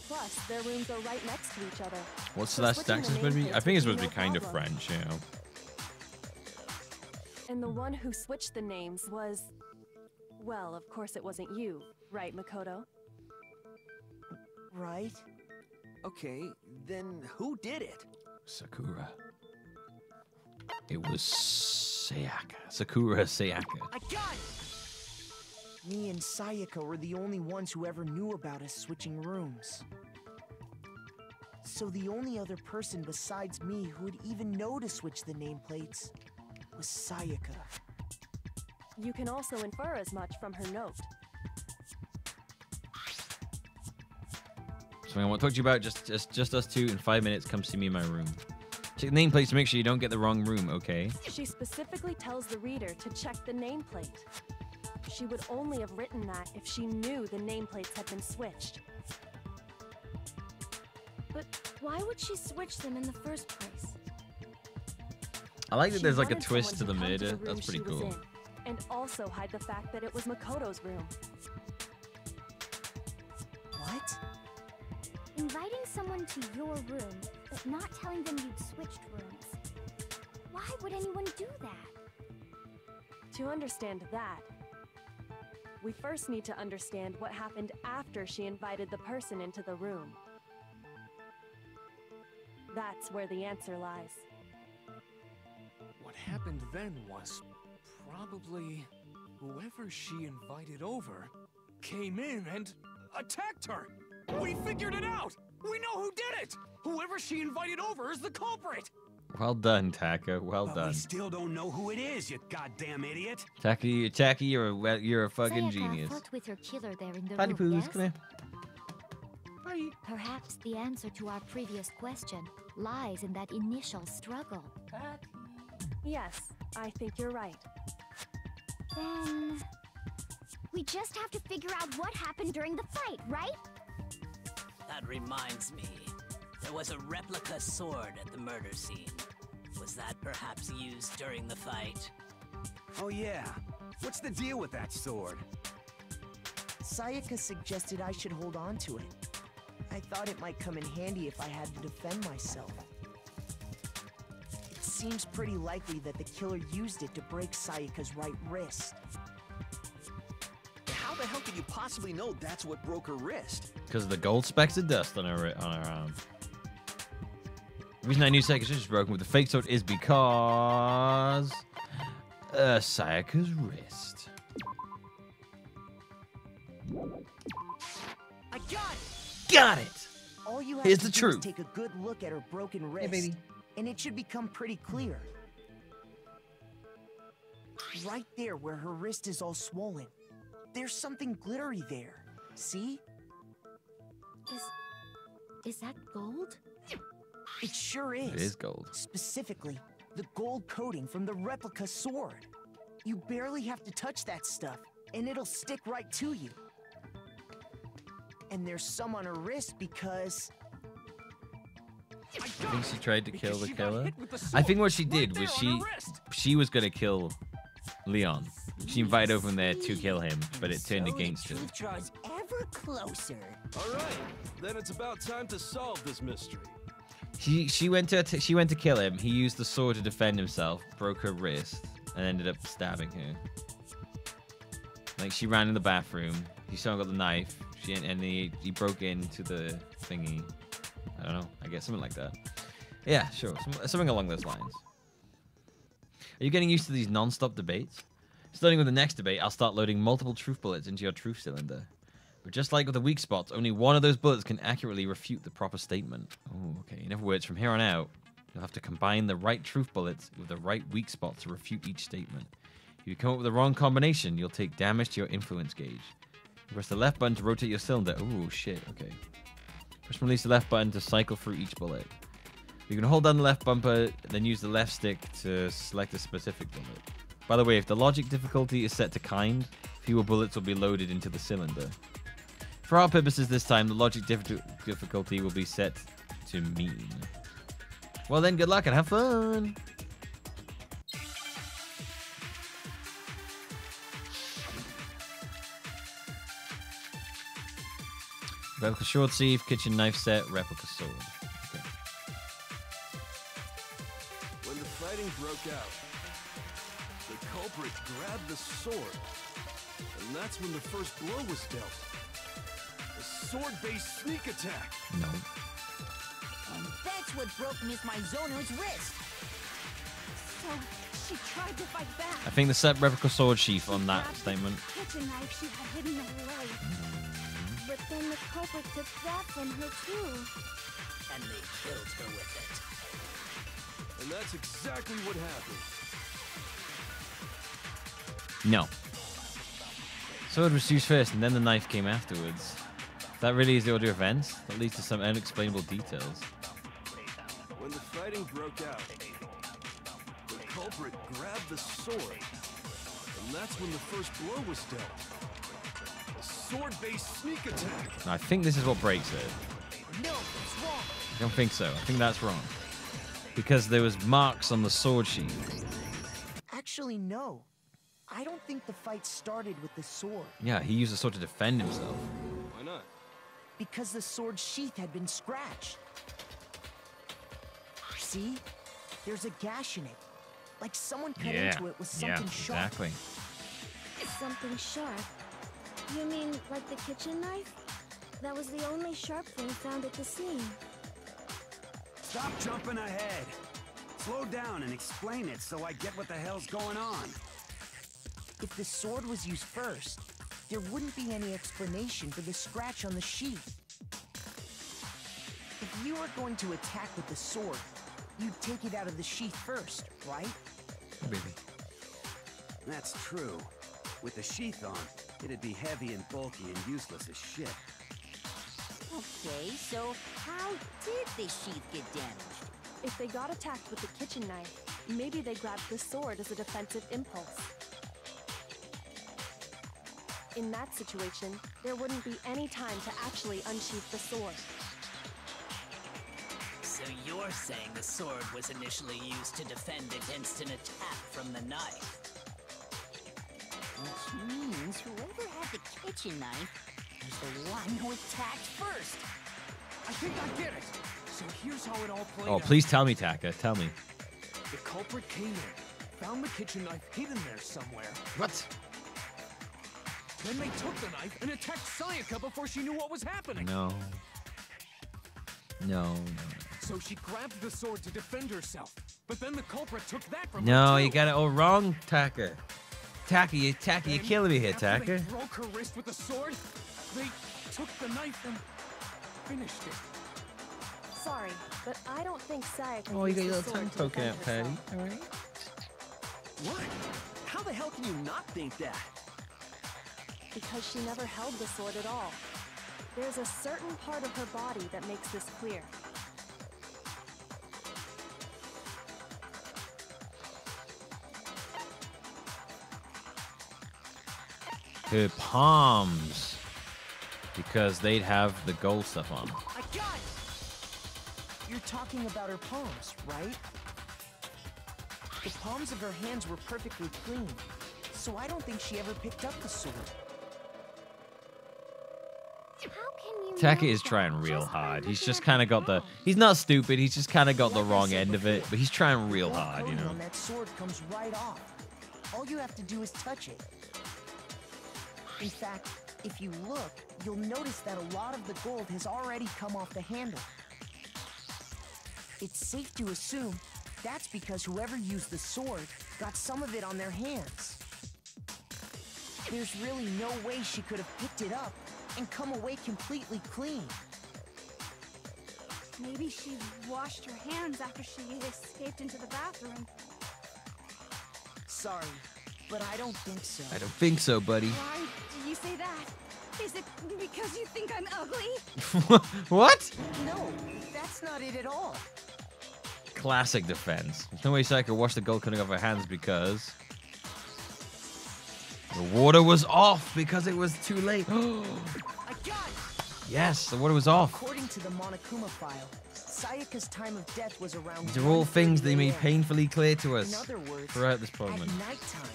Plus, their rooms are right next to each other. What's So the last switching tax the supposed to be? I nameplates think it's would supposed to be no kind of problem. French, you know. And the one who switched the names was... Well, of course it wasn't you, right, Makoto? Right? Okay, then who did it? Sakura. It was Sayaka. Sakura Sayaka. I got it! Me and Sayaka were the only ones who ever knew about us switching rooms. So the only other person besides me who would even know to switch the nameplates was Sayaka. You can also infer as much from her note. Something I want to talk to you about, just us two in 5 minutes. Come see me in my room. Check the nameplates to make sure you don't get the wrong room, okay? She specifically tells the reader to check the nameplate. She would only have written that if she knew the nameplates had been switched. But why would she switch them in the first place? I like that She there's like a wanted twist to someone the come murder. room That's pretty she was cool. in, and also hide the fact that it was Makoto's room. What? Inviting someone to your room, but not telling them you'd switched rooms. Why would anyone do that? To understand that, We first need to understand what happened after she invited the person into the room. That's where the answer lies. What happened then was probably whoever she invited over came in and attacked her. We figured it out. We know who did it. Whoever she invited over is the culprit. Well done, Taka. Well But done. we still don't know who it is, you goddamn idiot. Taka, you're a fucking genius. Fought with her killer there in the Patty room, Poos, yes? come here. Perhaps the answer to our previous question lies in that initial struggle. Yes, I think you're right. Then... we just have to figure out what happened during the fight, right? That reminds me. There was a replica sword at the murder scene. Was that perhaps used during the fight? Oh yeah. What's the deal with that sword? Sayaka suggested I should hold on to it. I thought it might come in handy if I had to defend myself. It seems pretty likely that the killer used it to break Sayaka's right wrist. How the hell could you possibly know that's what broke her wrist? Because of the gold specks of dust on her arm. The reason I knew Sayaka's wrist was broken with the fake sword is because... Sayaka's wrist. I got it! Got it! All you have Here's to the do truth. is take a good look at her broken wrist, baby. and it should become pretty clear. Right there where her wrist is all swollen, there's something glittery there. See? Is that gold? It sure is. It is gold. Specifically, the gold coating from the replica sword. You barely have to touch that stuff, and it'll stick right to you. And there's some on her wrist because... I think she tried to kill the killer. I think what she did was she was gonna kill Leon. She invited over there to kill him, but it turned against her. Draws ever closer. All right, then it's about time to solve this mystery. She went to kill him. He used the sword to defend himself, broke her wrist, and ended up stabbing her. Like she ran in the bathroom. He still got the knife. He broke into the thingy. I don't know. I guess something like that. Yeah, sure. Something along those lines. Are you getting used to these non-stop debates? Starting with the next debate, I'll start loading multiple truth bullets into your truth cylinder. But just like with the weak spots, only one of those bullets can accurately refute the proper statement. Oh, okay. In other words, from here on out, you'll have to combine the right truth bullets with the right weak spots to refute each statement. If you come up with the wrong combination, you'll take damage to your influence gauge. Press the left button to rotate your cylinder. Oh, shit. Okay. Press and release the left button to cycle through each bullet. You can hold down the left bumper, then use the left stick to select a specific bullet. By the way, if the logic difficulty is set to kind, fewer bullets will be loaded into the cylinder. For our purposes this time, the logic difficulty will be set to mean. Well then, good luck and have fun! Replica short sleeve, kitchen knife set, replica sword. Okay. When the fighting broke out, the culprit grabbed the sword, and that's when the first blow was dealt. A sword-based sneak attack. No. And that's what broke Miss Mizono's wrist. So, she tried to fight back. I think the set replica sword sheath on that statement. Kitchen knife she had hidden in her leg. But then the culprit took that from her too. And they killed her with it. And that's exactly what happened. No. Sword was used first and then the knife came afterwards. If that really is the order of events, that leads to some unexplainable details. When the fighting broke out, the culprit grabbed the sword, and that's when the first blow was dealt. A sword-based sneak attack. Now, I think this is what breaks it. No, it's wrong. I don't think so. I think that's wrong. Because there was marks on the sword sheath. Actually, no. I don't think the fight started with the sword. Yeah, he used the sword to defend himself. Why not? Because the sword sheath had been scratched. See? There's a gash in it. Like someone cut into it with something sharp. Exactly. Something sharp. You mean like the kitchen knife? That was the only sharp thing found at the scene. Stop jumping ahead. Slow down and explain it so I get what the hell's going on. If the sword was used first, there wouldn't be any explanation for the scratch on the sheath. If you were going to attack with the sword, you'd take it out of the sheath first, right? Baby. That's true. With the sheath on, it'd be heavy and bulky and useless as shit. Okay, so how did the sheath get damaged? If they got attacked with the kitchen knife, maybe they grabbed the sword as a defensive impulse. In that situation, there wouldn't be any time to actually unsheath the sword. So you're saying the sword was initially used to defend against an attack from the knife? Which means whoever had the kitchen knife was the one who attacked first. I think I get it. So here's how it all played Oh, out. please tell me, Taka. Tell me. The culprit came in, found the kitchen knife hidden there somewhere. What? Then they took the knife and attacked Sayaka before she knew what was happening. No. No. So she grabbed the sword to defend herself. But then the culprit took that from her No, too. you got it all wrong, Taka. Taka, you're killing me here, After Taka. they broke her wrist with the sword, they took the knife and finished it. Sorry, but I don't think Sayaka Oh, you got used your the little sword tongue to poking defend out, Patty. herself. All right. What? How the hell can you not think that? Because she never held the sword at all. There's a certain part of her body that makes this clear. Her palms. Because they'd have the gold stuff on. I got it! You're talking about her palms, right? The palms of her hands were perfectly clean, so I don't think she ever picked up the sword. How can you Taka know is that trying real just by hard. He's looking just at kind of the got the... palms? He's not stupid. He's just kind of got the Like I wrong said end of it. before, But he's trying real the hard, you coating know. on that sword comes right off. All you have to do is touch it. In fact, if you look, you'll notice that a lot of the gold has already come off the handle. It's safe to assume that's because whoever used the sword got some of it on their hands. There's really no way she could have picked it up and come away completely clean. Maybe she washed her hands after she escaped into the bathroom. Sorry, but I don't think so. I don't think so, buddy. Why do you say that? Is it because you think I'm ugly? What? No, that's not it at all. Classic defense. There's no way Sayaka washed the gold coming off her hands because... the water was off because it was too late. I got it! Yes, the water was off. According to the Monokuma file, Sayaka's time of death was around. These are all things they made 1:30 painfully clear to In us other words, throughout this at segment. nighttime.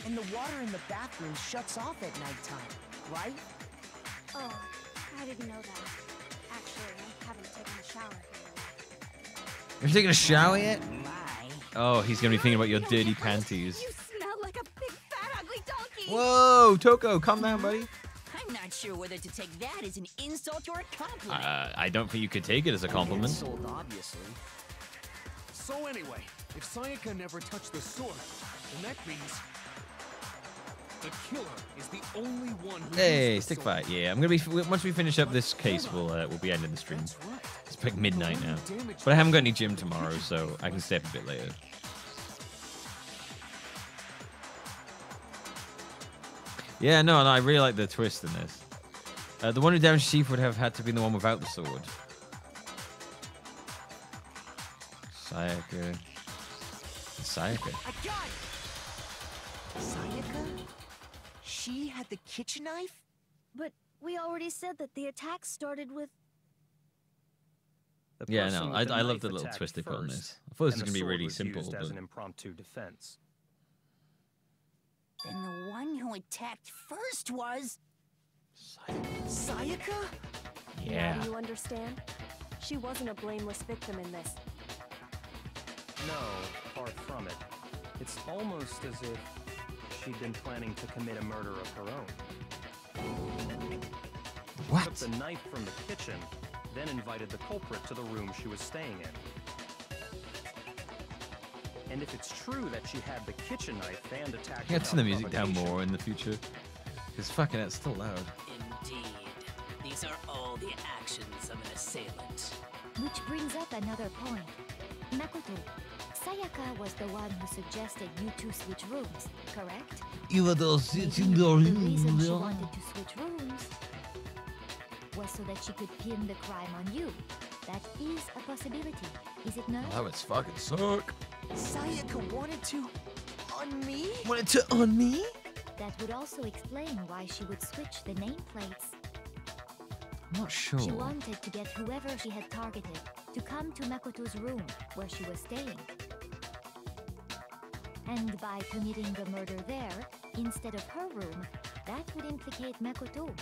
And the water in the bathroom shuts off at nighttime, right? Oh, I didn't know that. Actually, I haven't taken a shower here yet. You're taking a shower yet? My. Oh, he's gonna be thinking about your No, dirty you- panties. You smell like a big fat ugly donkey! Whoa, Toko, calm down, buddy. I'm not sure whether to take that as an insult or a compliment. I don't think you could take it as a compliment. Sold, obviously. So anyway, if Sayaka never touched the sword, then that means the killer is the only one who Hey, used the stick sword. fight. Yeah, I'm gonna be once we finish up this case, we'll be ending the stream. That's right. It's like midnight now, but I haven't got any gym tomorrow, so I can stay up a bit later. Yeah, no, I really like the twist in this. The one who damaged Sheep would have had to be the one without the sword. Sayaka. Sayaka. I got it! Sayaka? She had the kitchen knife? But we already said that the attack started with... The Yeah, person no, with I love knife the little attacked twist they put on first, this. I thought this was and gonna the be sword really was simple, used but as an impromptu defense. Then the one who attacked first was... Sayaka? yeah. Now do you understand? She wasn't a blameless victim in this. No, far from it. It's almost as if she'd been planning to commit a murder of her own. What? Took the knife from the kitchen, then invited the culprit to the room she was staying in. And if it's true that she had the kitchen knife and attacked... Yeah, turn the music down more in the future. Because fucking it's still loud. Indeed. These are all the actions of an assailant. Which brings up another point. Makoto, Sayaka was the one who suggested you two switch rooms, correct? You were the reason she wanted to switch rooms was so that she could pin the crime on you. That is a possibility, is it not? That would fucking suck. Sayaka wanted to... on me? Wanted to on me? That would also explain why she would switch the nameplates. I'm not sure. She wanted to get whoever she had targeted to come to Makoto's room where she was staying. And by committing the murder there, instead of her room, that would implicate Makoto.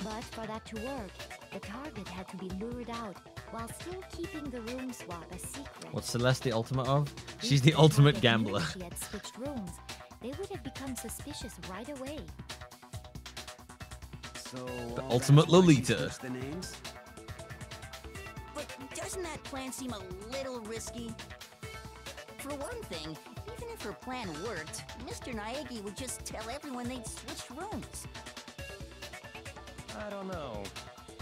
But for that to work, the target had to be lured out while still keeping the room swap a secret. What's Celeste the ultimate of? She's the ultimate gambler. If she had switched rooms, they would have become suspicious right away. So the ultimate Lolita. The names? But doesn't that plan seem a little risky? For one thing, even if her plan worked, Mr. Naegi would just tell everyone they'd switched rooms. I don't know.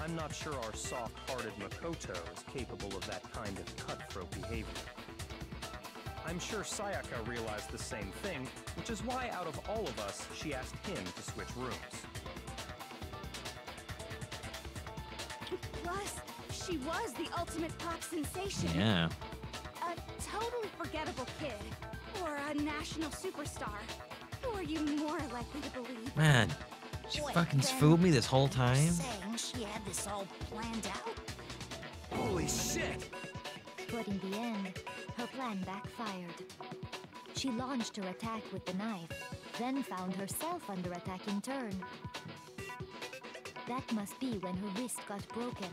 I'm not sure our soft-hearted Makoto is capable of that kind of cutthroat behavior. I'm sure Sayaka realized the same thing, which is why out of all of us, she asked him to switch rooms. Plus, she was the ultimate pop sensation. Yeah. A totally forgettable kid. Or a national superstar. Who are you more likely to believe? Man, she fucking fooled me this whole time. Saying she had this all planned out? Holy shit! But in the end, her plan backfired. She launched her attack with the knife, then found herself under attack in turn. That must be when her wrist got broken,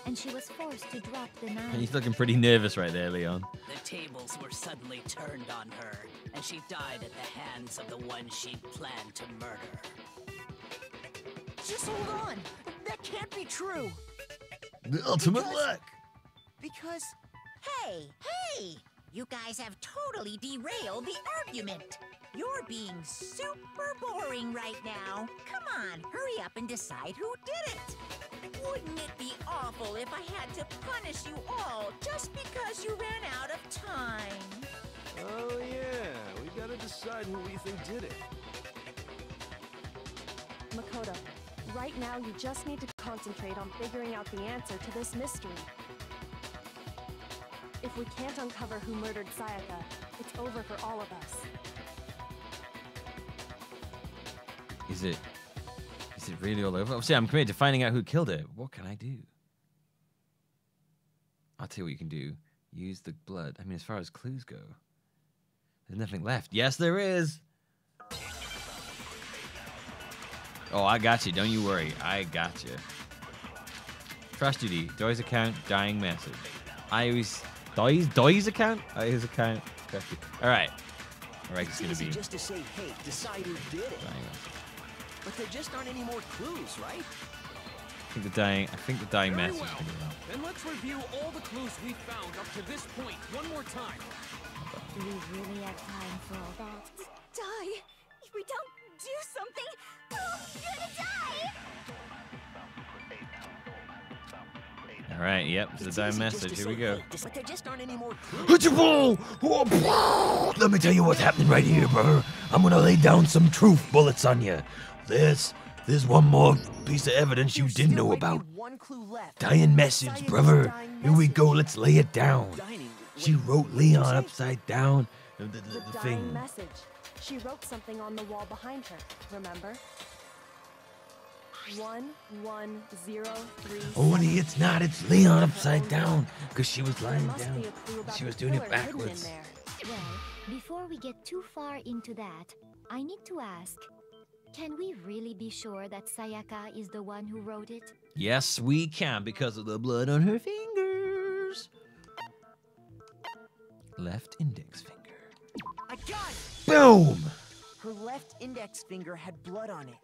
and she was forced to drop the knife. He's looking pretty nervous right there, Leon. The tables were suddenly turned on her, and she died at the hands of the one she'd planned to murder. Just hold on! That can't be true! The ultimate luck! Because... Hey! You guys have totally derailed the argument! You're being super boring right now. Come on, hurry up and decide who did it! Wouldn't it be awful if I had to punish you all just because you ran out of time? Oh yeah, we gotta decide who we think did it. Makoto, right now you just need to concentrate on figuring out the answer to this mystery. If we can't uncover who murdered Sayaka, it's over for all of us. Is it really all over? Obviously, I'm committed to finding out who killed her. What can I do? I'll tell you what you can do. Use the blood. I mean, as far as clues go, there's nothing left. Yes, there is. Oh, I got you. Don't you worry. I got you. Trash duty. Doy's account. Dying message. I always... Doy's account? His account. All right. All right, it's going to be... just to say, hey, decide who did it. But there just aren't any more clues, right? I think the dying message is going to be out. Then let's review all the clues we found up to this point one more time. Do we really have time for all that? Die! If we don't do something, we're all gonna die! All right, yep, it's the dying message. Here we go. But there just aren't any more clues. Let me tell you what's happening right here, brother. I'm gonna lay down some truth bullets on you. There's one more piece of evidence you didn't know about. Dying message, brother. Here we go, let's lay it down. She wrote Leon upside down. The thing. Dying message. She wrote something on the wall behind her, remember? 1103. Oh, honey, it's not. It's Leon upside down. Because she was lying down. She was doing it backwards. Well, before we get too far into that, I need to ask, can we really be sure that Sayaka is the one who wrote it? Yes, we can because of the blood on her fingers. Left index finger. I got it! Boom! Her left index finger had blood on it.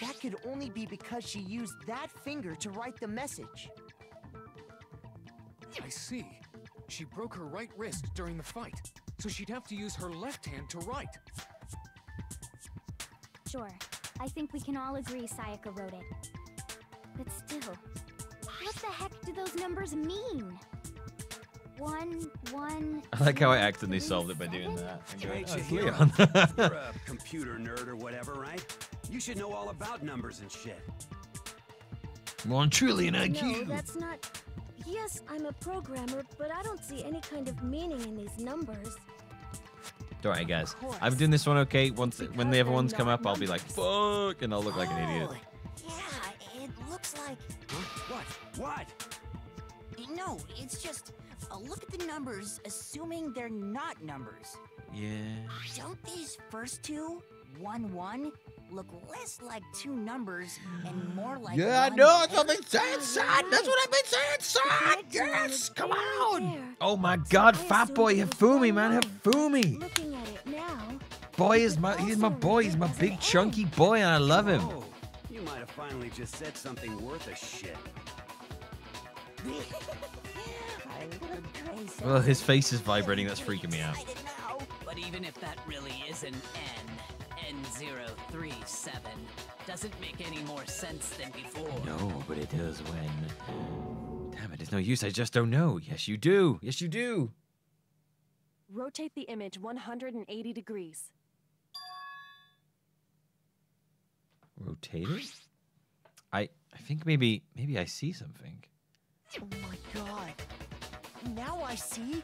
that could only be because she used that finger to write the message. I see. She broke her right wrist during the fight, so she'd have to use her left hand to write. Sure, I think we can all agree Sayaka wrote it. But still, what the heck do those numbers mean? 1, 1. I like how I accidentally solved it by doing that. And going, Makes oh, you it's hero. Leon. You're a computer nerd or whatever, right? You should know all about numbers and shit. Well, I'm truly an IQ. No, that's not... Yes, I'm a programmer, but I don't see any kind of meaning in these numbers. Don't worry, guys. I'm doing this one okay. Once when the other ones come up, I'll be like, fuck, and I'll look like an idiot. Yeah, it looks like... Huh? What? No, it's just... look at the numbers, assuming they're not numbers. Yeah. Don't these first two, 1, 1, look less like two numbers and more like Yeah, I one know. letter? That's what I've been saying, son. That's what I've been saying, son. Yes, come on. Oh my God, Fat Boy Hifumi, man, Hifumi. Looking at it now. Boy is he's my boy. He's my big chunky boy, and I love him. Oh, you might have finally just said something worth a shit. Well, his face is vibrating. That's freaking me out. But even if that really is an N037, doesn't make any more sense than before. No, but it does when... Damn it, it's no use. I just don't know. Yes, you do. Yes, you do. Rotate the image 180 degrees. Rotate it? I think maybe I see something. Oh my God. Now I see.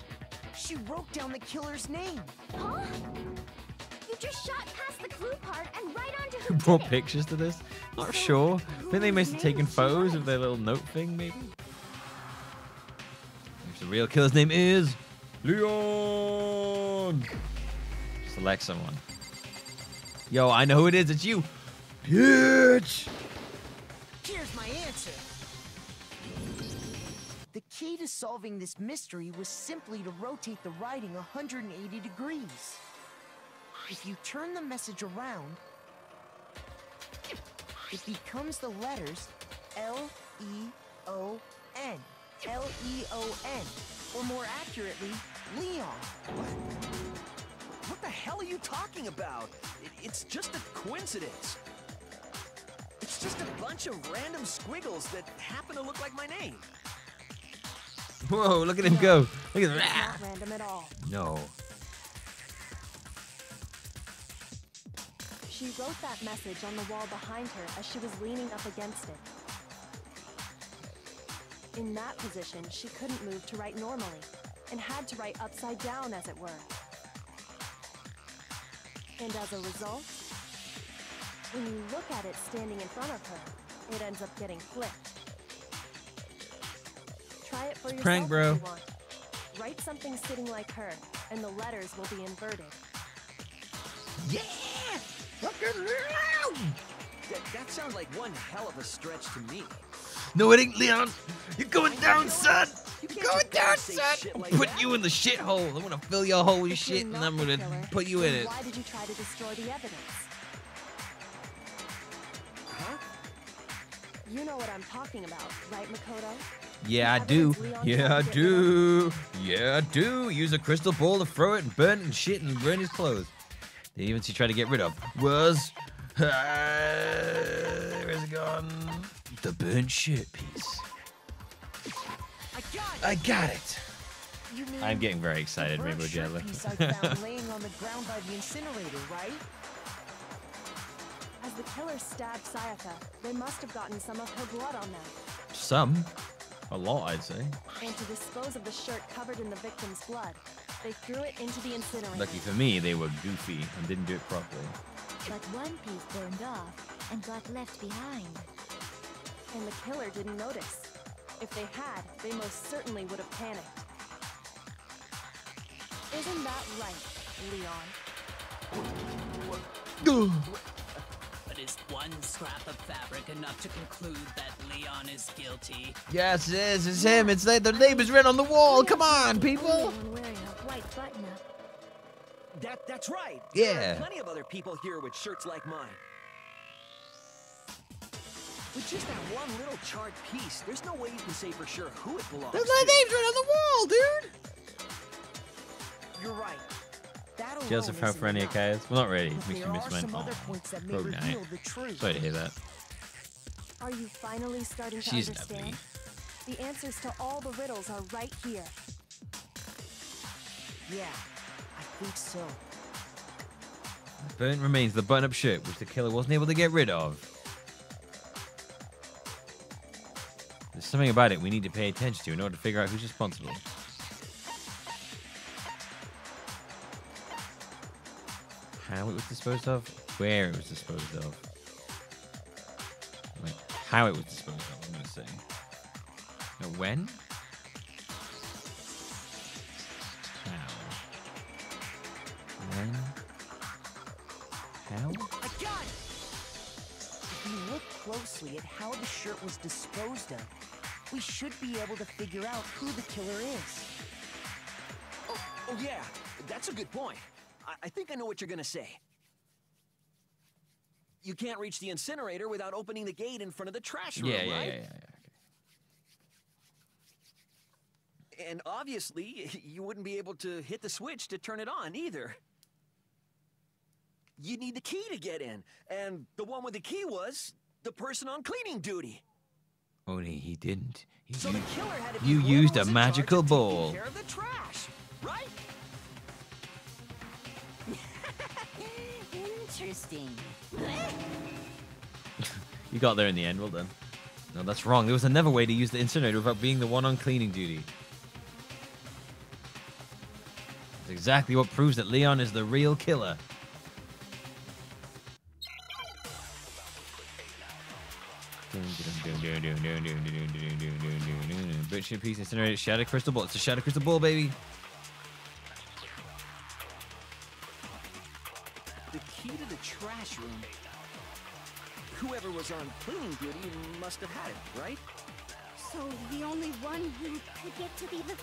She wrote down the killer's name. Huh? You just shot past the clue part and right onto Who who brought did it. pictures to this? Not sure. I think they must have taken photos of their little note thing, maybe. If the real killer's name is Leon. Select someone. Yo, I know who it is. It's you. Bitch. Here's my answer. The key to solving this mystery was simply to rotate the writing 180 degrees. If you turn the message around, it becomes the letters L-E-O-N. L-E-O-N. Or more accurately, Leon. What the hell are you talking about? It's just a coincidence. It's just a bunch of random squiggles that happen to look like my name. Whoa, look at him go. Look at It's that. not random at all. No. She wrote that message on the wall behind her as she was leaning up against it. In that position, she couldn't move to write normally, and had to write upside down, as it were. And as a result, when you look at it standing in front of her, it ends up getting flipped. Try it for yourself prank, bro. if you want. Write something sitting like her, and the letters will be inverted. Yeah! Fucking Leon! That sounds like one hell of a stretch to me. No, it ain't, Leon. You're going down, son. You You're can't going just down, say son. shit like Put that. you in the shithole. I'm gonna fill your hole with If shit, you're and not I'm the gonna killer, put you in then it. why did you try to destroy the evidence? Huh? You know what I'm talking about, right, Makoto? Yeah, I do. Yeah, I do. Yeah, I do. Use a crystal ball to throw it and burn it and shit and burn his clothes. The evidence he tried to get rid of was... where's it gone? The burnt shirt piece. I got it. You mean I'm getting very the excited, burnt Rainbow shirt Jelly. piece I found laying on the ground by the incinerator, right? As the killer stabbed Sayaka, they must have gotten some of her blood on them. Some. A lot, I'd say. And to dispose of the shirt covered in the victim's blood, they threw it into the incinerator. Lucky for me, they were goofy and didn't do it properly. But one piece burned off and got left behind. And the killer didn't notice. If they had, they most certainly would have panicked. Isn't that right, Leon? But is one scrap of fabric enough to conclude that Leon is guilty? Yes, it is. It's him. It's the name is written on the wall. Come on, people. Anyone wearing a white button-up. That's right. Yeah. There are plenty of other people here with shirts like mine. With just that one little charred piece, there's no way you can say for sure who it belongs There's to. my name's right on the wall, dude. You're right. That alone Joseph, how isn't for any enough. chaos? Well, not really. But Makes there me are miss some my other points that may Rogue Knight. reveal the truth. Sorry to hear that. Are you finally starting to She's understand? lovely. The answers to all the riddles are right here. Yeah, I think so. Burnt remains the button-up shirt, which the killer wasn't able to get rid of. There's something about it we need to pay attention to in order to figure out who's responsible. How it was disposed of, where it was disposed of. Like, how it was disposed of, I'm going to say. No, when? How? When? How? I got it! If you look closely at how the shirt was disposed of, we should be able to figure out who the killer is. Oh yeah, that's a good point. I think I know what you're gonna say. You can't reach the incinerator without opening the gate in front of the trash room, right? Yeah. And obviously, you wouldn't be able to hit the switch to turn it on either. You need the key to get in, and the one with the key was the person on cleaning duty. Only he didn't. So the killer had to be You whoever used a was in charge magical of taking ball. care of the trash, right? Interesting. You got there in the end, well done. No, that's wrong. There was another way to use the incinerator without being the one on cleaning duty. It's exactly what proves that Leon is the real killer. Butcher piece incinerated shattered crystal ball. It's a shattered crystal ball, baby. The key to the trash room. Whoever was on cleaning duty must have had it, right? So the only one who could get to be the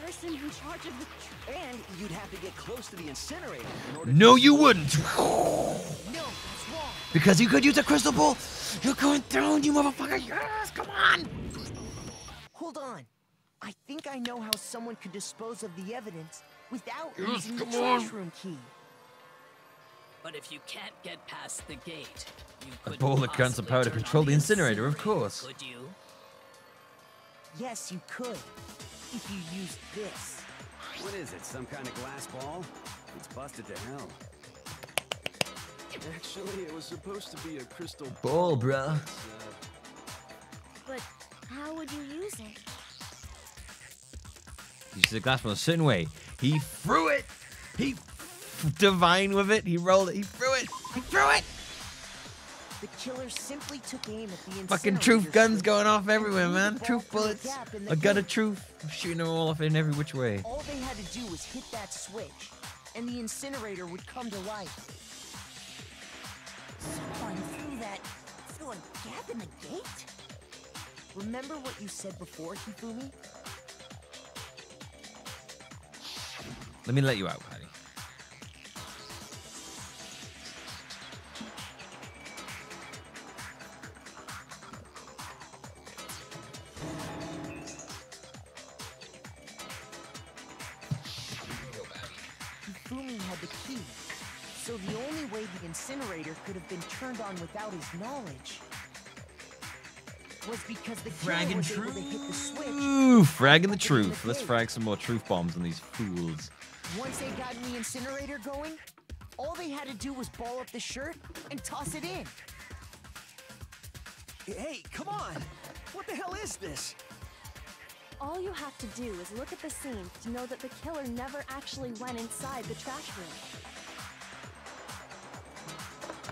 person in charge of the... And you'd have to get close to the incinerator in order No, to... you wouldn't. No, that's wrong. Because you could use a crystal ball. You're going down, you motherfucker. Yes, come on. Hold on. I think I know how someone could dispose of the evidence without Yes, using the come trash on. room key. But if you can't get past the gate, you A couldn't ball that counts the possibly power to turn on control the incinerator, of course. Could you? Yes, you could. If you used this. What is it, some kind of glass ball? It's busted to hell. Actually, it was supposed to be a crystal Ball, bruh. But how would you use it? He used the glass ball a certain way. He threw it. He divine with it. He rolled it. He threw it. He threw it. The killer simply took aim at the Fucking incinerator truth guns switch going off and everywhere, threw the man. ball Truth through a bullets. gap in the A gun of gate. truth. Shooting them all off in every which way. All they had to do was hit that switch, and the incinerator would come to life. Someone threw a gap in the gate? Remember what you said before, Hifumi? Let me let you out, Patty. Hifumi had the key, so the only way the incinerator could have been turned on without his knowledge was because the killer Fragging was able to hit the switch. Ooh, fragging the opening truth. the Let's gate. frag some more truth bombs on these fools. Once they got the incinerator going, all they had to do was ball up the shirt and toss it in. Hey, come on! What the hell is this? All you have to do is look at the scene to know that the killer never actually went inside the trash room.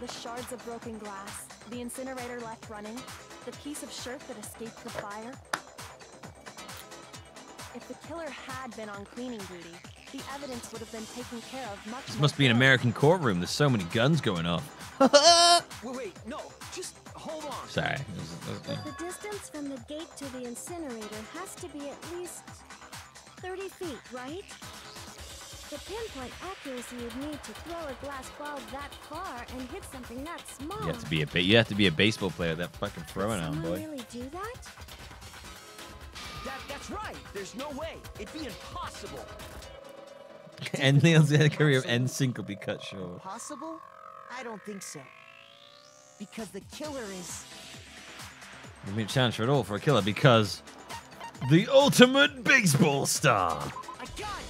The shards of broken glass, the incinerator left running, the piece of shirt that escaped the fire. If the killer had been on cleaning duty, the evidence would have been taken care of much This more must be an thoroughly. American courtroom. There's so many guns going off. Wait, no, just hold on. Sorry. But the distance from the gate to the incinerator has to be at least 30 feet, right? The pinpoint accuracy you'd need to throw a glass ball that far and hit something that small. You have to be a baseball player. That fucking throwing arm, boy. Really do that? That's right. There's no way. It'd be impossible. And Neil's career of NSYNC will be cut short. Possible? I don't think so. Because the killer is... There's no chance at all for a killer because the ultimate baseball star. I got it.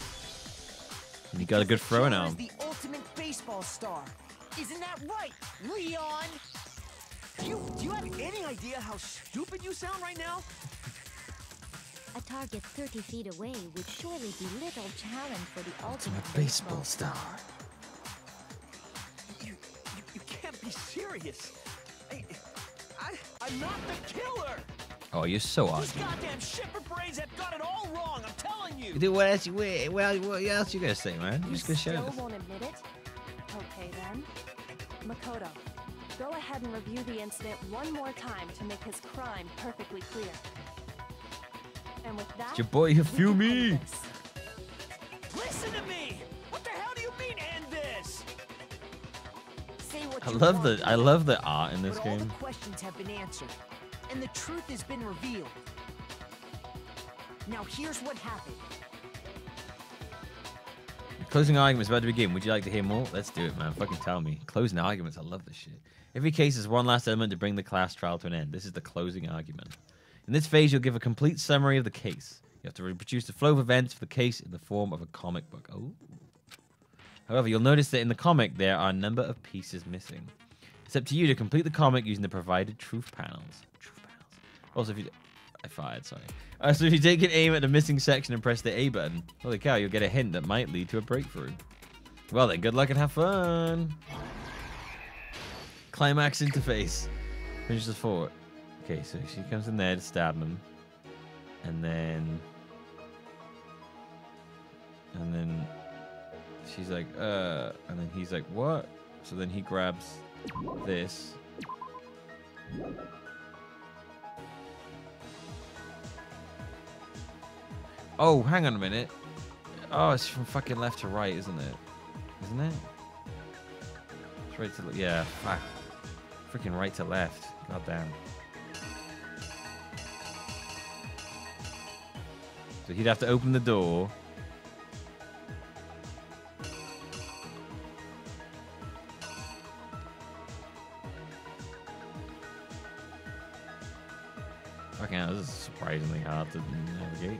And you got a good throwing arm. The ultimate baseball star. Isn't that right, Leon? Do you have any idea how stupid you sound right now? A target 30 feet away would surely be little challenge for the ultimate Baseball star. You can't be serious. I'm not the killer. Oh, you're so These awesome. goddamn shipper brains have got it all wrong. I'm telling you. Dude, what else you gonna say, man? You're just gonna show Still us. won't admit it? Okay then. Makoto, go ahead and review the incident one more time to make his crime perfectly clear. And with that, It's your boy Hifumi. Listen to me. What the hell do you mean end this? Say what I you love want, the art in this but all game. the questions have been answered, and the truth has been revealed. Now here's what happened. Closing arguments about to begin. Would you like to hear more? Let's do it, man. Fucking tell me. Closing arguments. I love this shit. Every case is one last element to bring the class trial to an end. This is the closing argument. In this phase, you'll give a complete summary of the case. You have to reproduce the flow of events for the case in the form of a comic book. Oh. However, you'll notice that in the comic, there are a number of pieces missing. It's up to you to complete the comic using the provided truth panels. Also, if you... I fired, sorry. So if you take an aim at the missing section and press the A button, holy cow, you'll get a hint that might lead to a breakthrough. Well then, good luck and have fun. Climax interface. Finish the fort. Okay, so she comes in there to stab him. And then she's like, and then he's like, what? So then he grabs this. Oh, hang on a minute. Oh, it's from fucking left to right, isn't it? Isn't it? It's right to... Yeah, fuck. Freaking right to left. God damn. So he'd have to open the door. Fucking hell, this is surprisingly hard to navigate.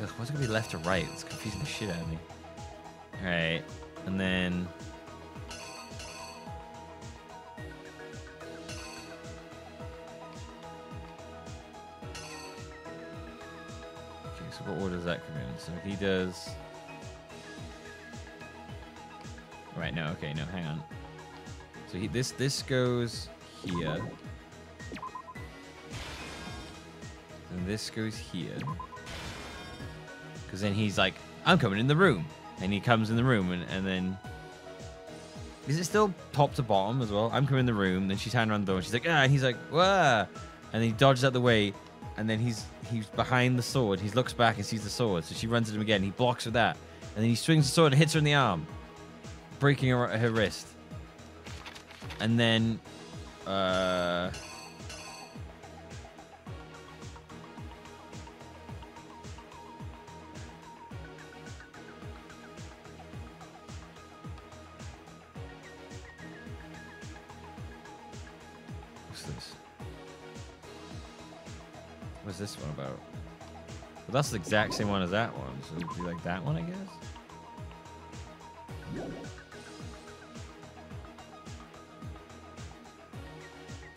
Ugh, what's it gonna be left to right? It's confusing the shit out of me. Alright, and then... Okay, so what order does that come in? So he does... Right, no, okay, no, hang on. So this goes here. And this goes here. Because then he's like, I'm coming in the room. And he comes in the room and then... Is it still top to bottom as well? I'm coming in the room, then she's handing around the door and she's like, ah, and he's like, wah! And then he dodges out the way, and then he's behind the sword. He looks back and sees the sword, so she runs at him again. He blocks with that. And then he swings the sword and hits her in the arm, breaking her wrist. And then... What's this one about? Well, that's the exact same one as that one, so it'd be like that one, I guess?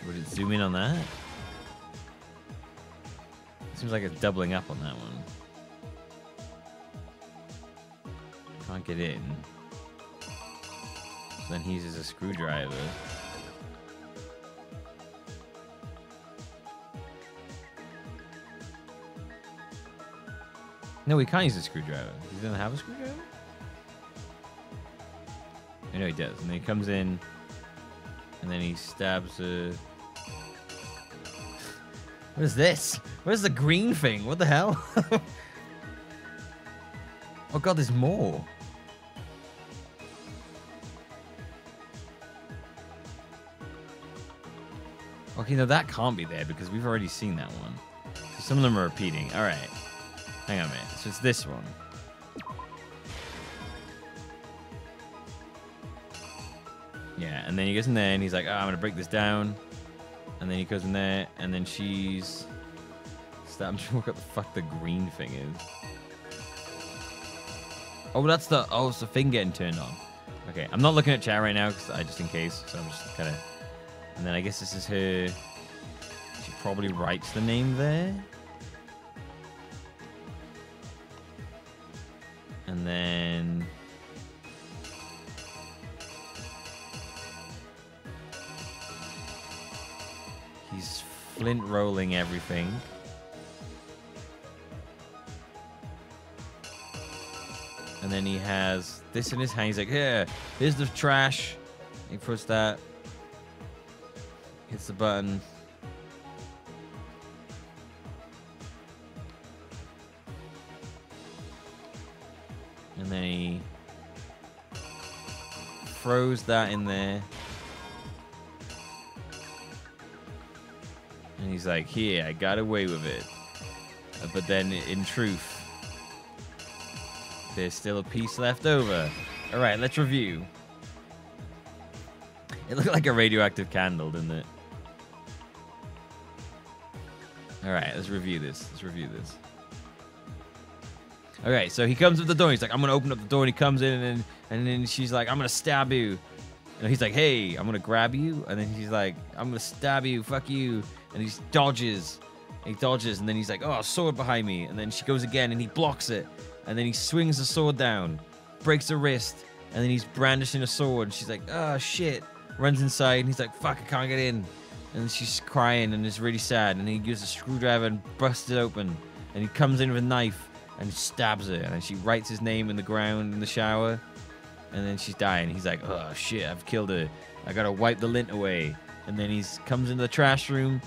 Would it zoom in on that? Seems like it's doubling up on that one. Can't get in. So then he uses a screwdriver. No, we can't use a screwdriver. He doesn't have a screwdriver? I know he does. And then he comes in, and then he stabs a... What is this? What is the green thing? What the hell? Oh god, there's more. Okay, no, that can't be there because we've already seen that one. So some of them are repeating. All right. Hang on a minute. So it's this one. Yeah, and then he goes in there and he's like, oh, I'm going to break this down. And then he goes in there and then she's... I'm trying to work out the fuck the green thing is. Oh, that's the... Oh, it's the thing getting turned on. Okay, I'm not looking at chat right now because just in case. So I'm just kind of... And then I guess this is her... She probably writes the name there. And then... He's flint rolling everything. And then he has this in his hand. He's like, here, here's the trash. He puts that. Hits the button. And then he throws that in there. And he's like, here, I got away with it. But then in truth, there's still a piece left over. All right, let's review. It looked like a radioactive candle, didn't it? All right, let's review this. Okay, so he comes with the door. He's like, I'm going to open up the door. And he comes in, and then she's like, I'm going to stab you. And he's like, hey, I'm going to grab you. And then he's like, I'm going to stab you. Fuck you. And he dodges. He dodges, and then he's like, oh, a sword behind me. And then she goes again, and he blocks it. And then he swings the sword down, breaks her wrist, and then he's brandishing a sword. And she's like, oh, shit. Runs inside, and he's like, fuck, I can't get in. And she's crying, and it's really sad. And he uses a screwdriver and busts it open. And he comes in with a knife and stabs her. And then she writes his name in the ground in the shower. And then she's dying. He's like, oh, shit, I've killed her. I gotta wipe the lint away. And then he comes into the trash room,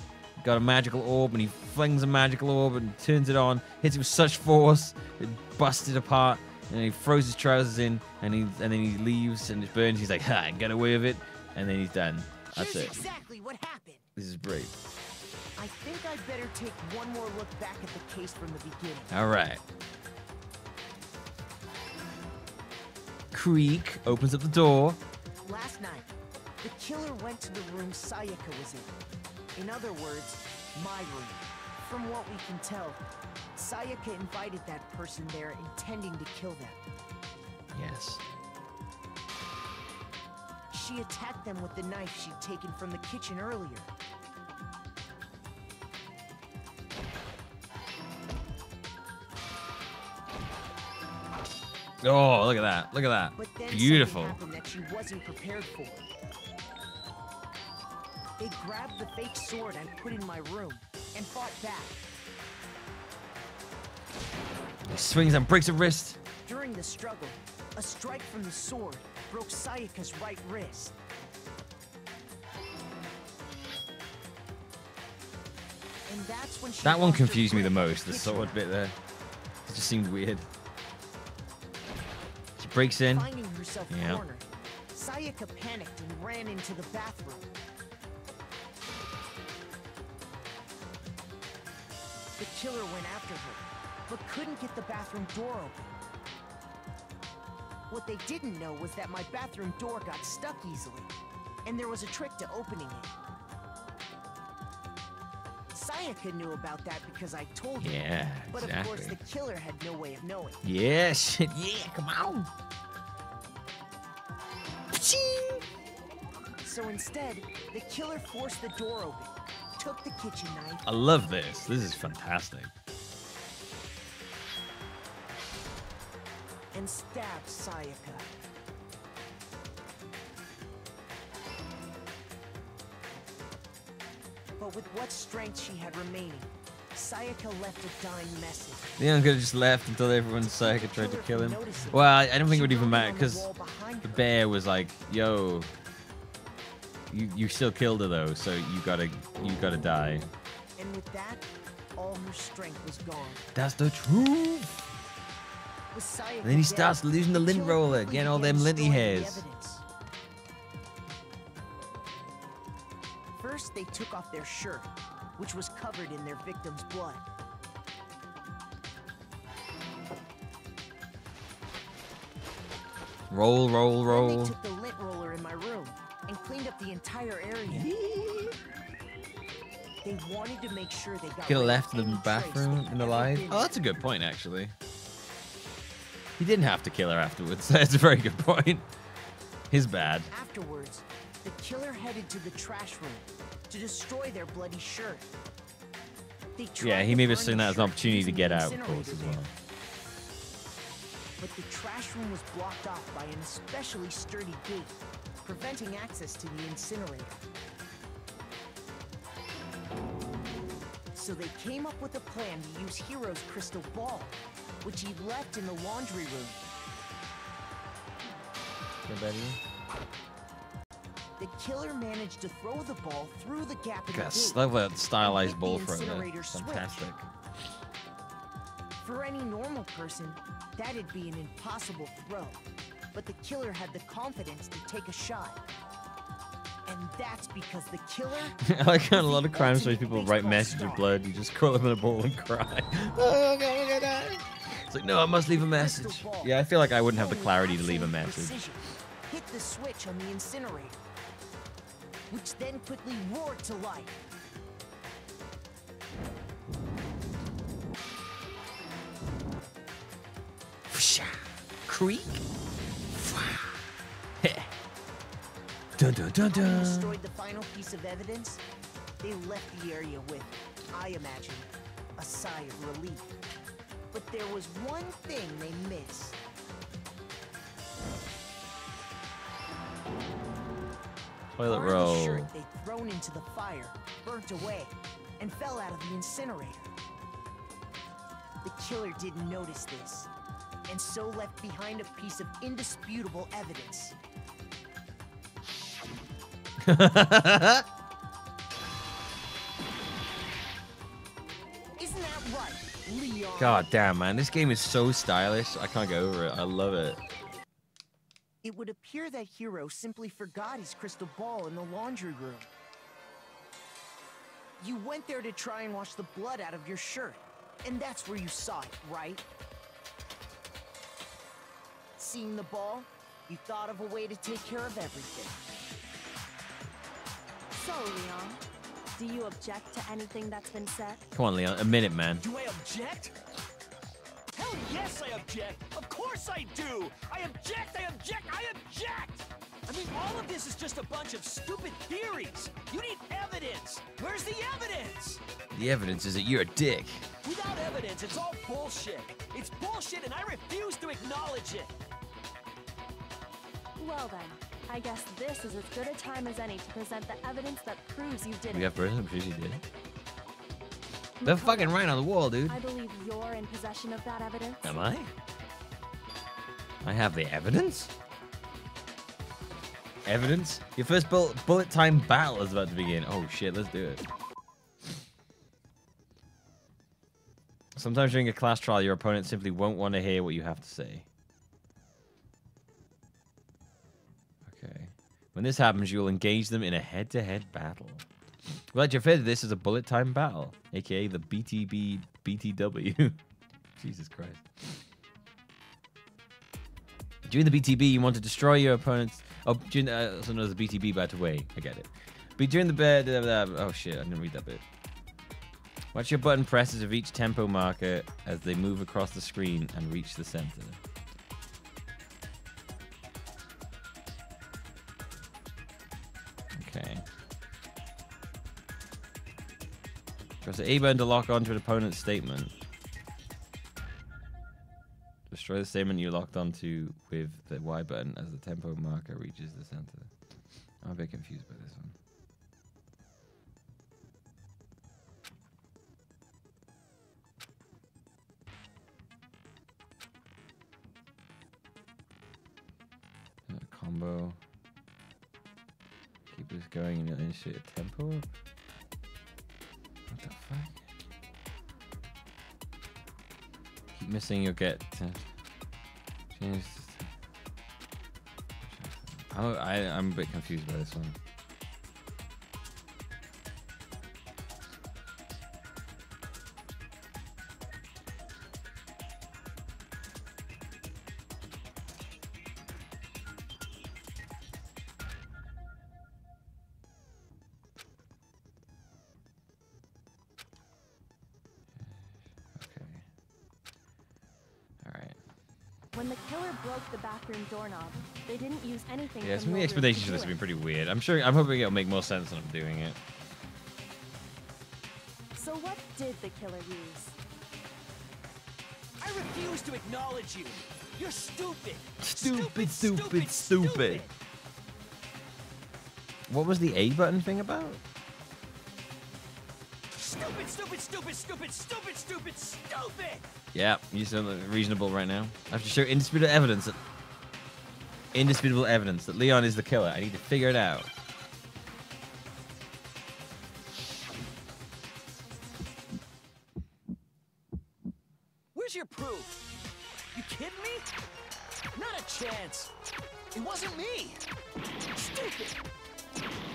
got a magical orb, and he flings a magical orb and turns it on, hits it with such force, it busts it apart, and then he throws his trousers in, and then he leaves, and it burns. He's like, ha, get away with it, and then he's done. That's Here's it. exactly what happened. This is great. I think I'd better take one more look back at the case from the beginning. All right. Creek opens up the door. Last night, the killer went to the room Sayaka was in. In other words, my room. From what we can tell, Sayaka invited that person there intending to kill them. Yes. She attacked them with the knife she'd taken from the kitchen earlier. Oh, look at that. Look at that. But then Beautiful. something happened that she wasn't prepared for. They grabbed the fake sword I put in my room and fought back. He swings and breaks a wrist. During the struggle, a strike from the sword broke Sayaka's right wrist. And that's when she That one lost her confused me the grip on most, the kitchen sword knife. bit there. It just seemed weird. She breaks in. Finding herself Yeah. cornered, Sayaka panicked and ran into the bathroom. The killer went after her, but couldn't get the bathroom door open. What they didn't know was that my bathroom door got stuck easily, and there was a trick to opening it. Sayaka knew about that because I told her. Yeah, But of course, exactly. the killer had no way of knowing. Yeah, shit, yeah, come on. So instead, the killer forced the door open, took the kitchen knife. I love this. This is fantastic. And stabbed Sayaka. But with what strength she had remaining, Sayaka left a dying message. Leon could have just left until everyone Sayaka tried to kill him. Well, I don't think it would even matter because the bear was like, "Yo, you still killed her though, so you gotta die." And with that, all her strength was gone. That's the truth. With Sayaka And then he dead, starts losing the lint killer roller, quickly getting all began them linty storing the hairs. evidence. First, they took off their shirt, which was covered in their victim's blood. Roll, roll, Then roll. they took the lint roller in my room and cleaned up the entire area. They wanted to make sure they got Could have rid of left the any trace bathroom that in had alive. ever been Oh, that's a good point, actually. He didn't have to kill her afterwards. That's a very good point. His bad. Afterwards, the killer headed to the trash room to destroy their bloody shirt. They Yeah, tried he to maybe burn seen the that as an shirt opportunity to using get the out, of course, incinerator as bin. well. But the trash room was blocked off by an especially sturdy gate, preventing access to the incinerator. So they came up with a plan to use Hero's crystal ball, which he left in the laundry room. The killer managed to throw the ball through the gap in the Yes, gate. love that stylized and hit ball the throw there. incinerator switch. Fantastic. For any normal person, that'd be an impossible throw. But the killer had the confidence to take a shot. And that's because the killer... I like how a lot of crime stories people write message with blood. You just call them in a ball and cry. Oh, God, I'm gonna die. It's like, no, I must leave a message. Yeah, I feel like I wouldn't have the clarity to leave a message. Precision, hit the switch on the incinerator, which then quickly roared to life. Creek? Dun, dun, dun, dun. Having destroyed the final piece of evidence, they left the area with, I imagine, a sigh of relief. But there was one thing they missed. Toilet Part of the roll. shirt they'd thrown into the fire, burnt away, and fell out of the incinerator. The killer didn't notice this, and so left behind a piece of indisputable evidence. Isn't that right, Leon? God damn, man. This game is so stylish. I can't get over it. I love it. It would appear that Hero simply forgot his crystal ball in the laundry room. You went there to try and wash the blood out of your shirt, and that's where you saw it, right? Seeing the ball, you thought of a way to take care of everything. So, Leon, do you object to anything that's been said? Come on, Leon. A minute, man. Do I object? Hell yes, I object! Of course I do! I object! I object! I object! I mean, all of this is just a bunch of stupid theories! You need evidence! Where's the evidence? The evidence is that you're a dick. Without evidence, it's all bullshit! It's bullshit and I refuse to acknowledge it! Well then, I guess this is as good a time as any to present the evidence that proves you did We it. have version. I'm sure you did. They're fucking right on the wall, dude. I believe you're in possession of that evidence. Am I? I have the evidence? Evidence? Your first bullet time battle is about to begin. Oh shit, let's do it. Sometimes during a class trial, your opponent simply won't want to hear what you have to say. Okay. When this happens, you'll engage them in a head-to-head battle. Glad you referred to this as a bullet time battle, aka the BTW. Jesus Christ. During the BTB, you want to destroy your opponent's... Oh, during the... so no, the BTB, by the way. I get it. But during the bed... oh, shit. I didn't read that bit. Watch your button presses of each tempo marker as they move across the screen and reach the center. Okay. Press the A button to lock onto an opponent's statement. Destroy the statement you locked onto with the Y button as the tempo marker reaches the center. I'm a bit confused by this one. Combo. Keep this going and initiate a tempo up. What the fuck? Keep missing, you'll get... Yes. I'm a bit confused by this one. When the killer broke the bathroom doorknob, they didn't use anything. Yeah, from some of the your room explanations to for do this have been it. pretty weird. I'm hoping it'll make more sense when I'm doing it. So what did the killer use? I refuse to acknowledge you. You're stupid. Stupid. What was the A button thing about? Stupid, stupid, stupid, stupid, stupid, stupid, stupid. Yeah, you sound reasonable right now. I have to show indisputable evidence that Leon is the killer. I need to figure it out. Where's your proof? You kidding me? Not a chance. It wasn't me. Stupid.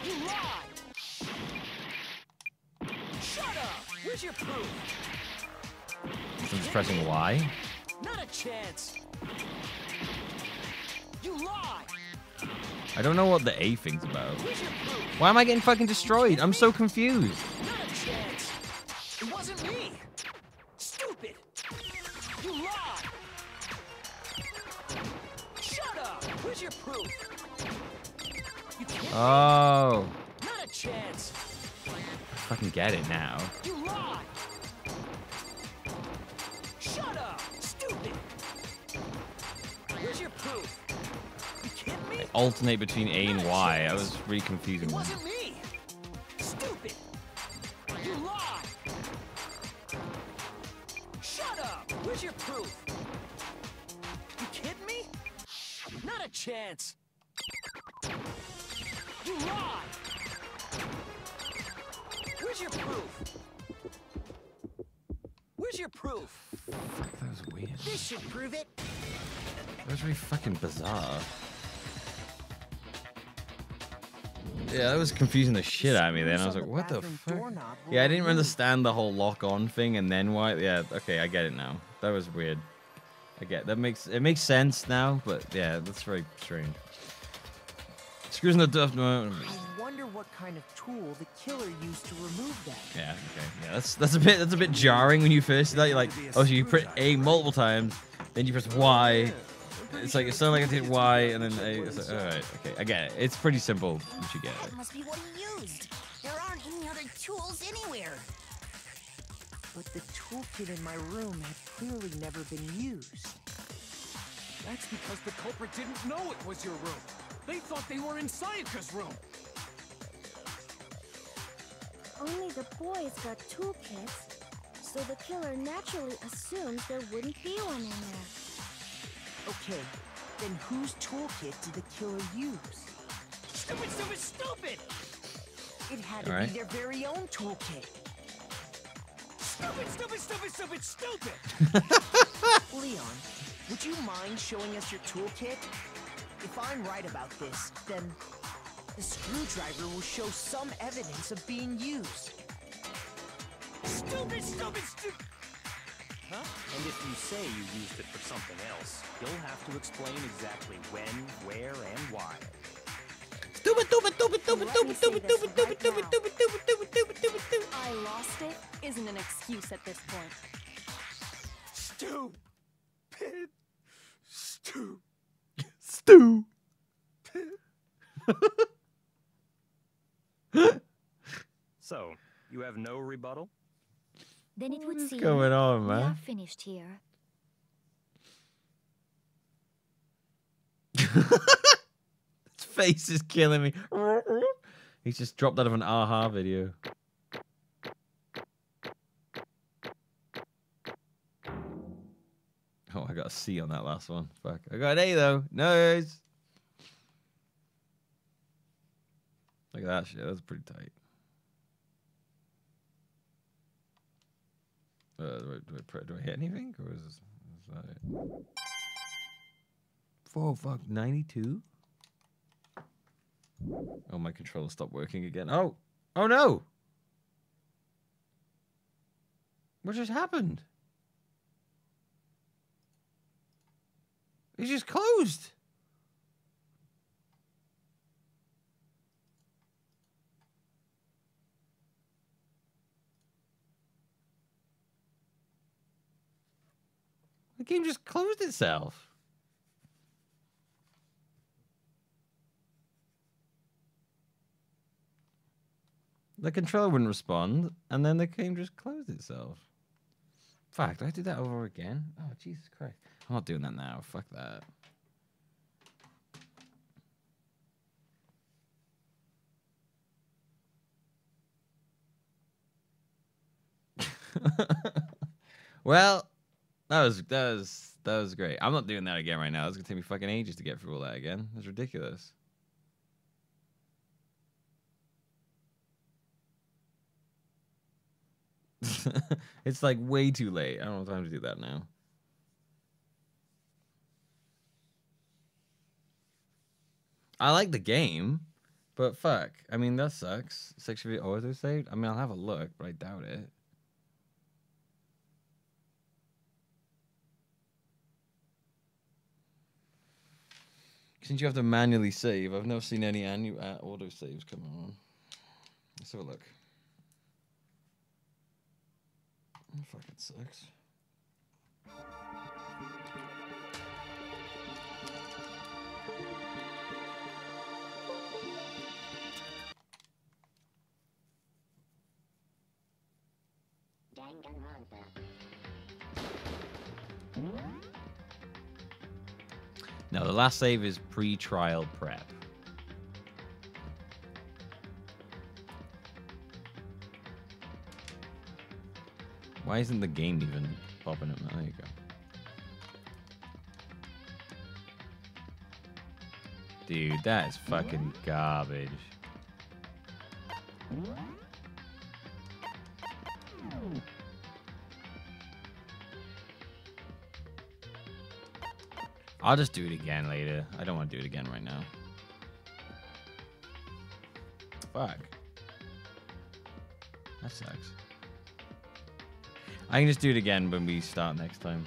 You lied. Shut up. Where's your proof? So I'm just pressing Y. Not a chance. You lied. I don't know what the A thing's about. Where's your proof? Why am I getting fucking destroyed? I'm so confused. Not a chance. It wasn't me. Stupid. You lied. Shut up. Where's your proof? You kidding me? Oh. Not a chance. I fucking get it now. You lied. Shut up. Stupid. Where's your proof? You kidding me? I alternate between A and Y. That was really confusing. It wasn't me. Stupid. You lied. Shut up. Where's your proof? You kidding me? Not a chance. You lied. Where's your proof? Where's your proof? Fuck, that was weird. This should prove it. That was really fucking bizarre. Yeah, that was confusing the shit out of me then. I was like, what the fuck? Yeah, I didn't understand the whole lock-on thing and then why. Yeah, okay, I get it now. That was weird. I get that makes sense now, but yeah, that's very strange. Screws in the duff. No. I wonder what kind of tool the killer used to remove that. Yeah, okay. Yeah, that's a bit jarring when you first see that. You're like, oh, so you press A multiple times, then you press Y. It's like it sounded like I did Y and then A. It's like, all right, okay, I get it. It's pretty simple. You should get it. That must be what he used. There aren't any other tools anywhere. But the toolkit in my room had clearly never been used. That's because the culprit didn't know it was your room. They thought they were in Sayaka's room. Only the boys got toolkits, so the killer naturally assumes there wouldn't be one in there. Okay, then whose toolkit did the killer use? Stupid, stupid, stupid! It had to Alright. be their very own toolkit. Stupid, stupid, stupid, stupid, stupid! Leon, would you mind showing us your toolkit? If I'm right about this, then the screwdriver will show some evidence of being used. Stupid, stupid, stupid! Huh? And if you say you used it for something else, you'll have to explain exactly when, where, and why. Stupid, stupid, stupid, stupid, stupid, stupid, stupid, stupid, stupid, stupid, stupid, stupid, stupid, stupid, stupid. I lost it isn't an excuse at this point. Stupid. Stupid. Stu. So, you have no rebuttal? Then it would seem going on, we man? are finished here. His face is killing me. He's just dropped out of an AHA video. Oh, I got a C on that last one. Fuck. I got an A though. Nice. Look at that shit. That was pretty tight. Do I hit anything? Or is that it? for? Fuck, 92? Oh, my controller stopped working again. Oh! Oh no! What just happened? It just closed! The game just closed itself. The controller wouldn't respond, and then the game just closed itself. Fuck, do I do that over again? Oh, Jesus Christ. I'm not doing that now. Fuck that. Well, that was great. I'm not doing that again right now. It's gonna take me fucking ages to get through all that again. It's ridiculous. It's like way too late. I don't have time to do that now. I like the game, but fuck. I mean, that sucks. Sexually auto-saved? I mean, I'll have a look, but I doubt it. Since you have to manually save, I've never seen any auto-saves come on. Let's have a look. Oh, fuck, it sucks. Danganronpa. No, the last save is pre-trial prep. Why isn't the game even popping up? There you go. Dude, that is fucking garbage. I'll just do it again later. I don't want to do it again right now. Fuck. That sucks. I can just do it again when we start next time.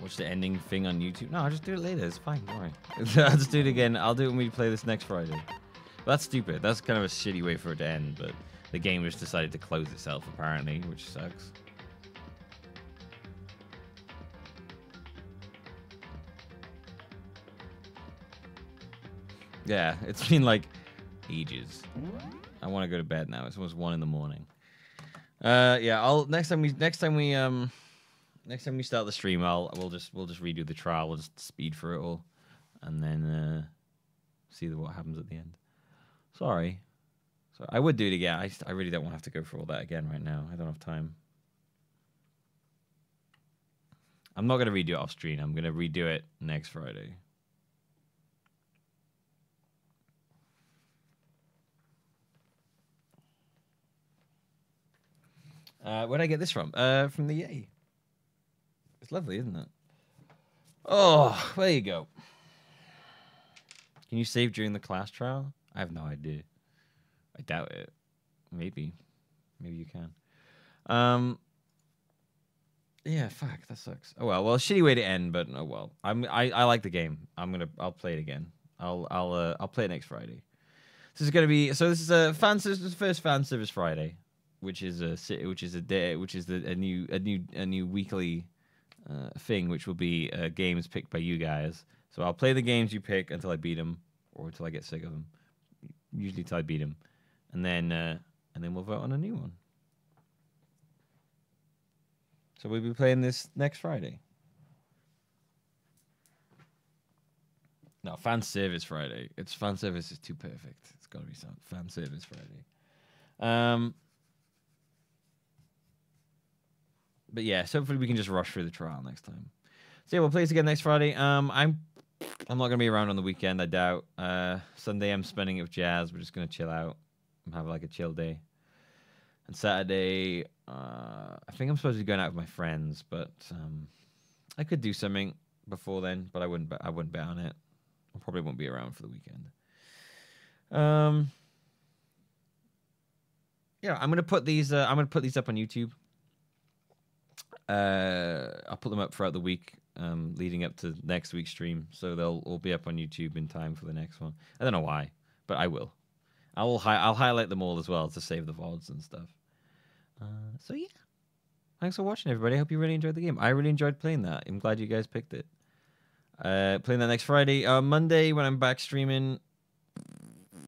Watch the ending thing on YouTube. No, I'll just do it later. It's fine. Don't worry. I'll just do it again. I'll do it when we play this next Friday. But that's stupid. That's kind of a shitty way for it to end. But the game just decided to close itself, apparently, which sucks. Yeah, it's been like ages. I want to go to bed now. It's almost 1 in the morning. Yeah, next time we start the stream, we'll just redo the trial. We'll just speed through it all, and then see what happens at the end. Sorry, I would do it again. I really don't want to have to go through all that again right now. I don't have time. I'm not gonna redo it off stream. I'm gonna redo it next Friday. Where'd I get this from? From the Yay. It's lovely, isn't it? Oh, there you go. Can you save during the class trial? I have no idea. I doubt it. Maybe. Maybe you can. Yeah, fuck, that sucks. Oh well, shitty way to end, but oh well. I like the game. I'll play it again. I'll play it next Friday. This is gonna be this is a first fan service Friday, which is a new weekly thing, which will be games picked by you guys. So I'll play the games you pick until I beat them, or until I get sick of them. Usually till I beat them, and then we'll vote on a new one. So we'll be playing this next Friday. No, fan service Friday. It's fan service is too perfect. It's got to be some fan service Friday. But yeah, so hopefully we can just rush through the trial next time. So yeah, we'll play this again next Friday. I'm not gonna be around on the weekend, I doubt. Sunday I'm spending it with Jazz. We're just gonna chill out and have like a chill day. And Saturday, I think I'm supposed to be going out with my friends, but I could do something before then, but I wouldn't bet on it. I probably won't be around for the weekend. Yeah, I'm gonna put these up on YouTube. I'll put them up throughout the week, leading up to next week's stream, so they'll all be up on YouTube in time for the next one. I don't know why, but I will. I'll highlight them all as well to save the VODs and stuff. So yeah, thanks for watching, everybody. I hope you really enjoyed the game. I really enjoyed playing that. I'm glad you guys picked it. Playing that next Friday. Monday, when I'm back streaming,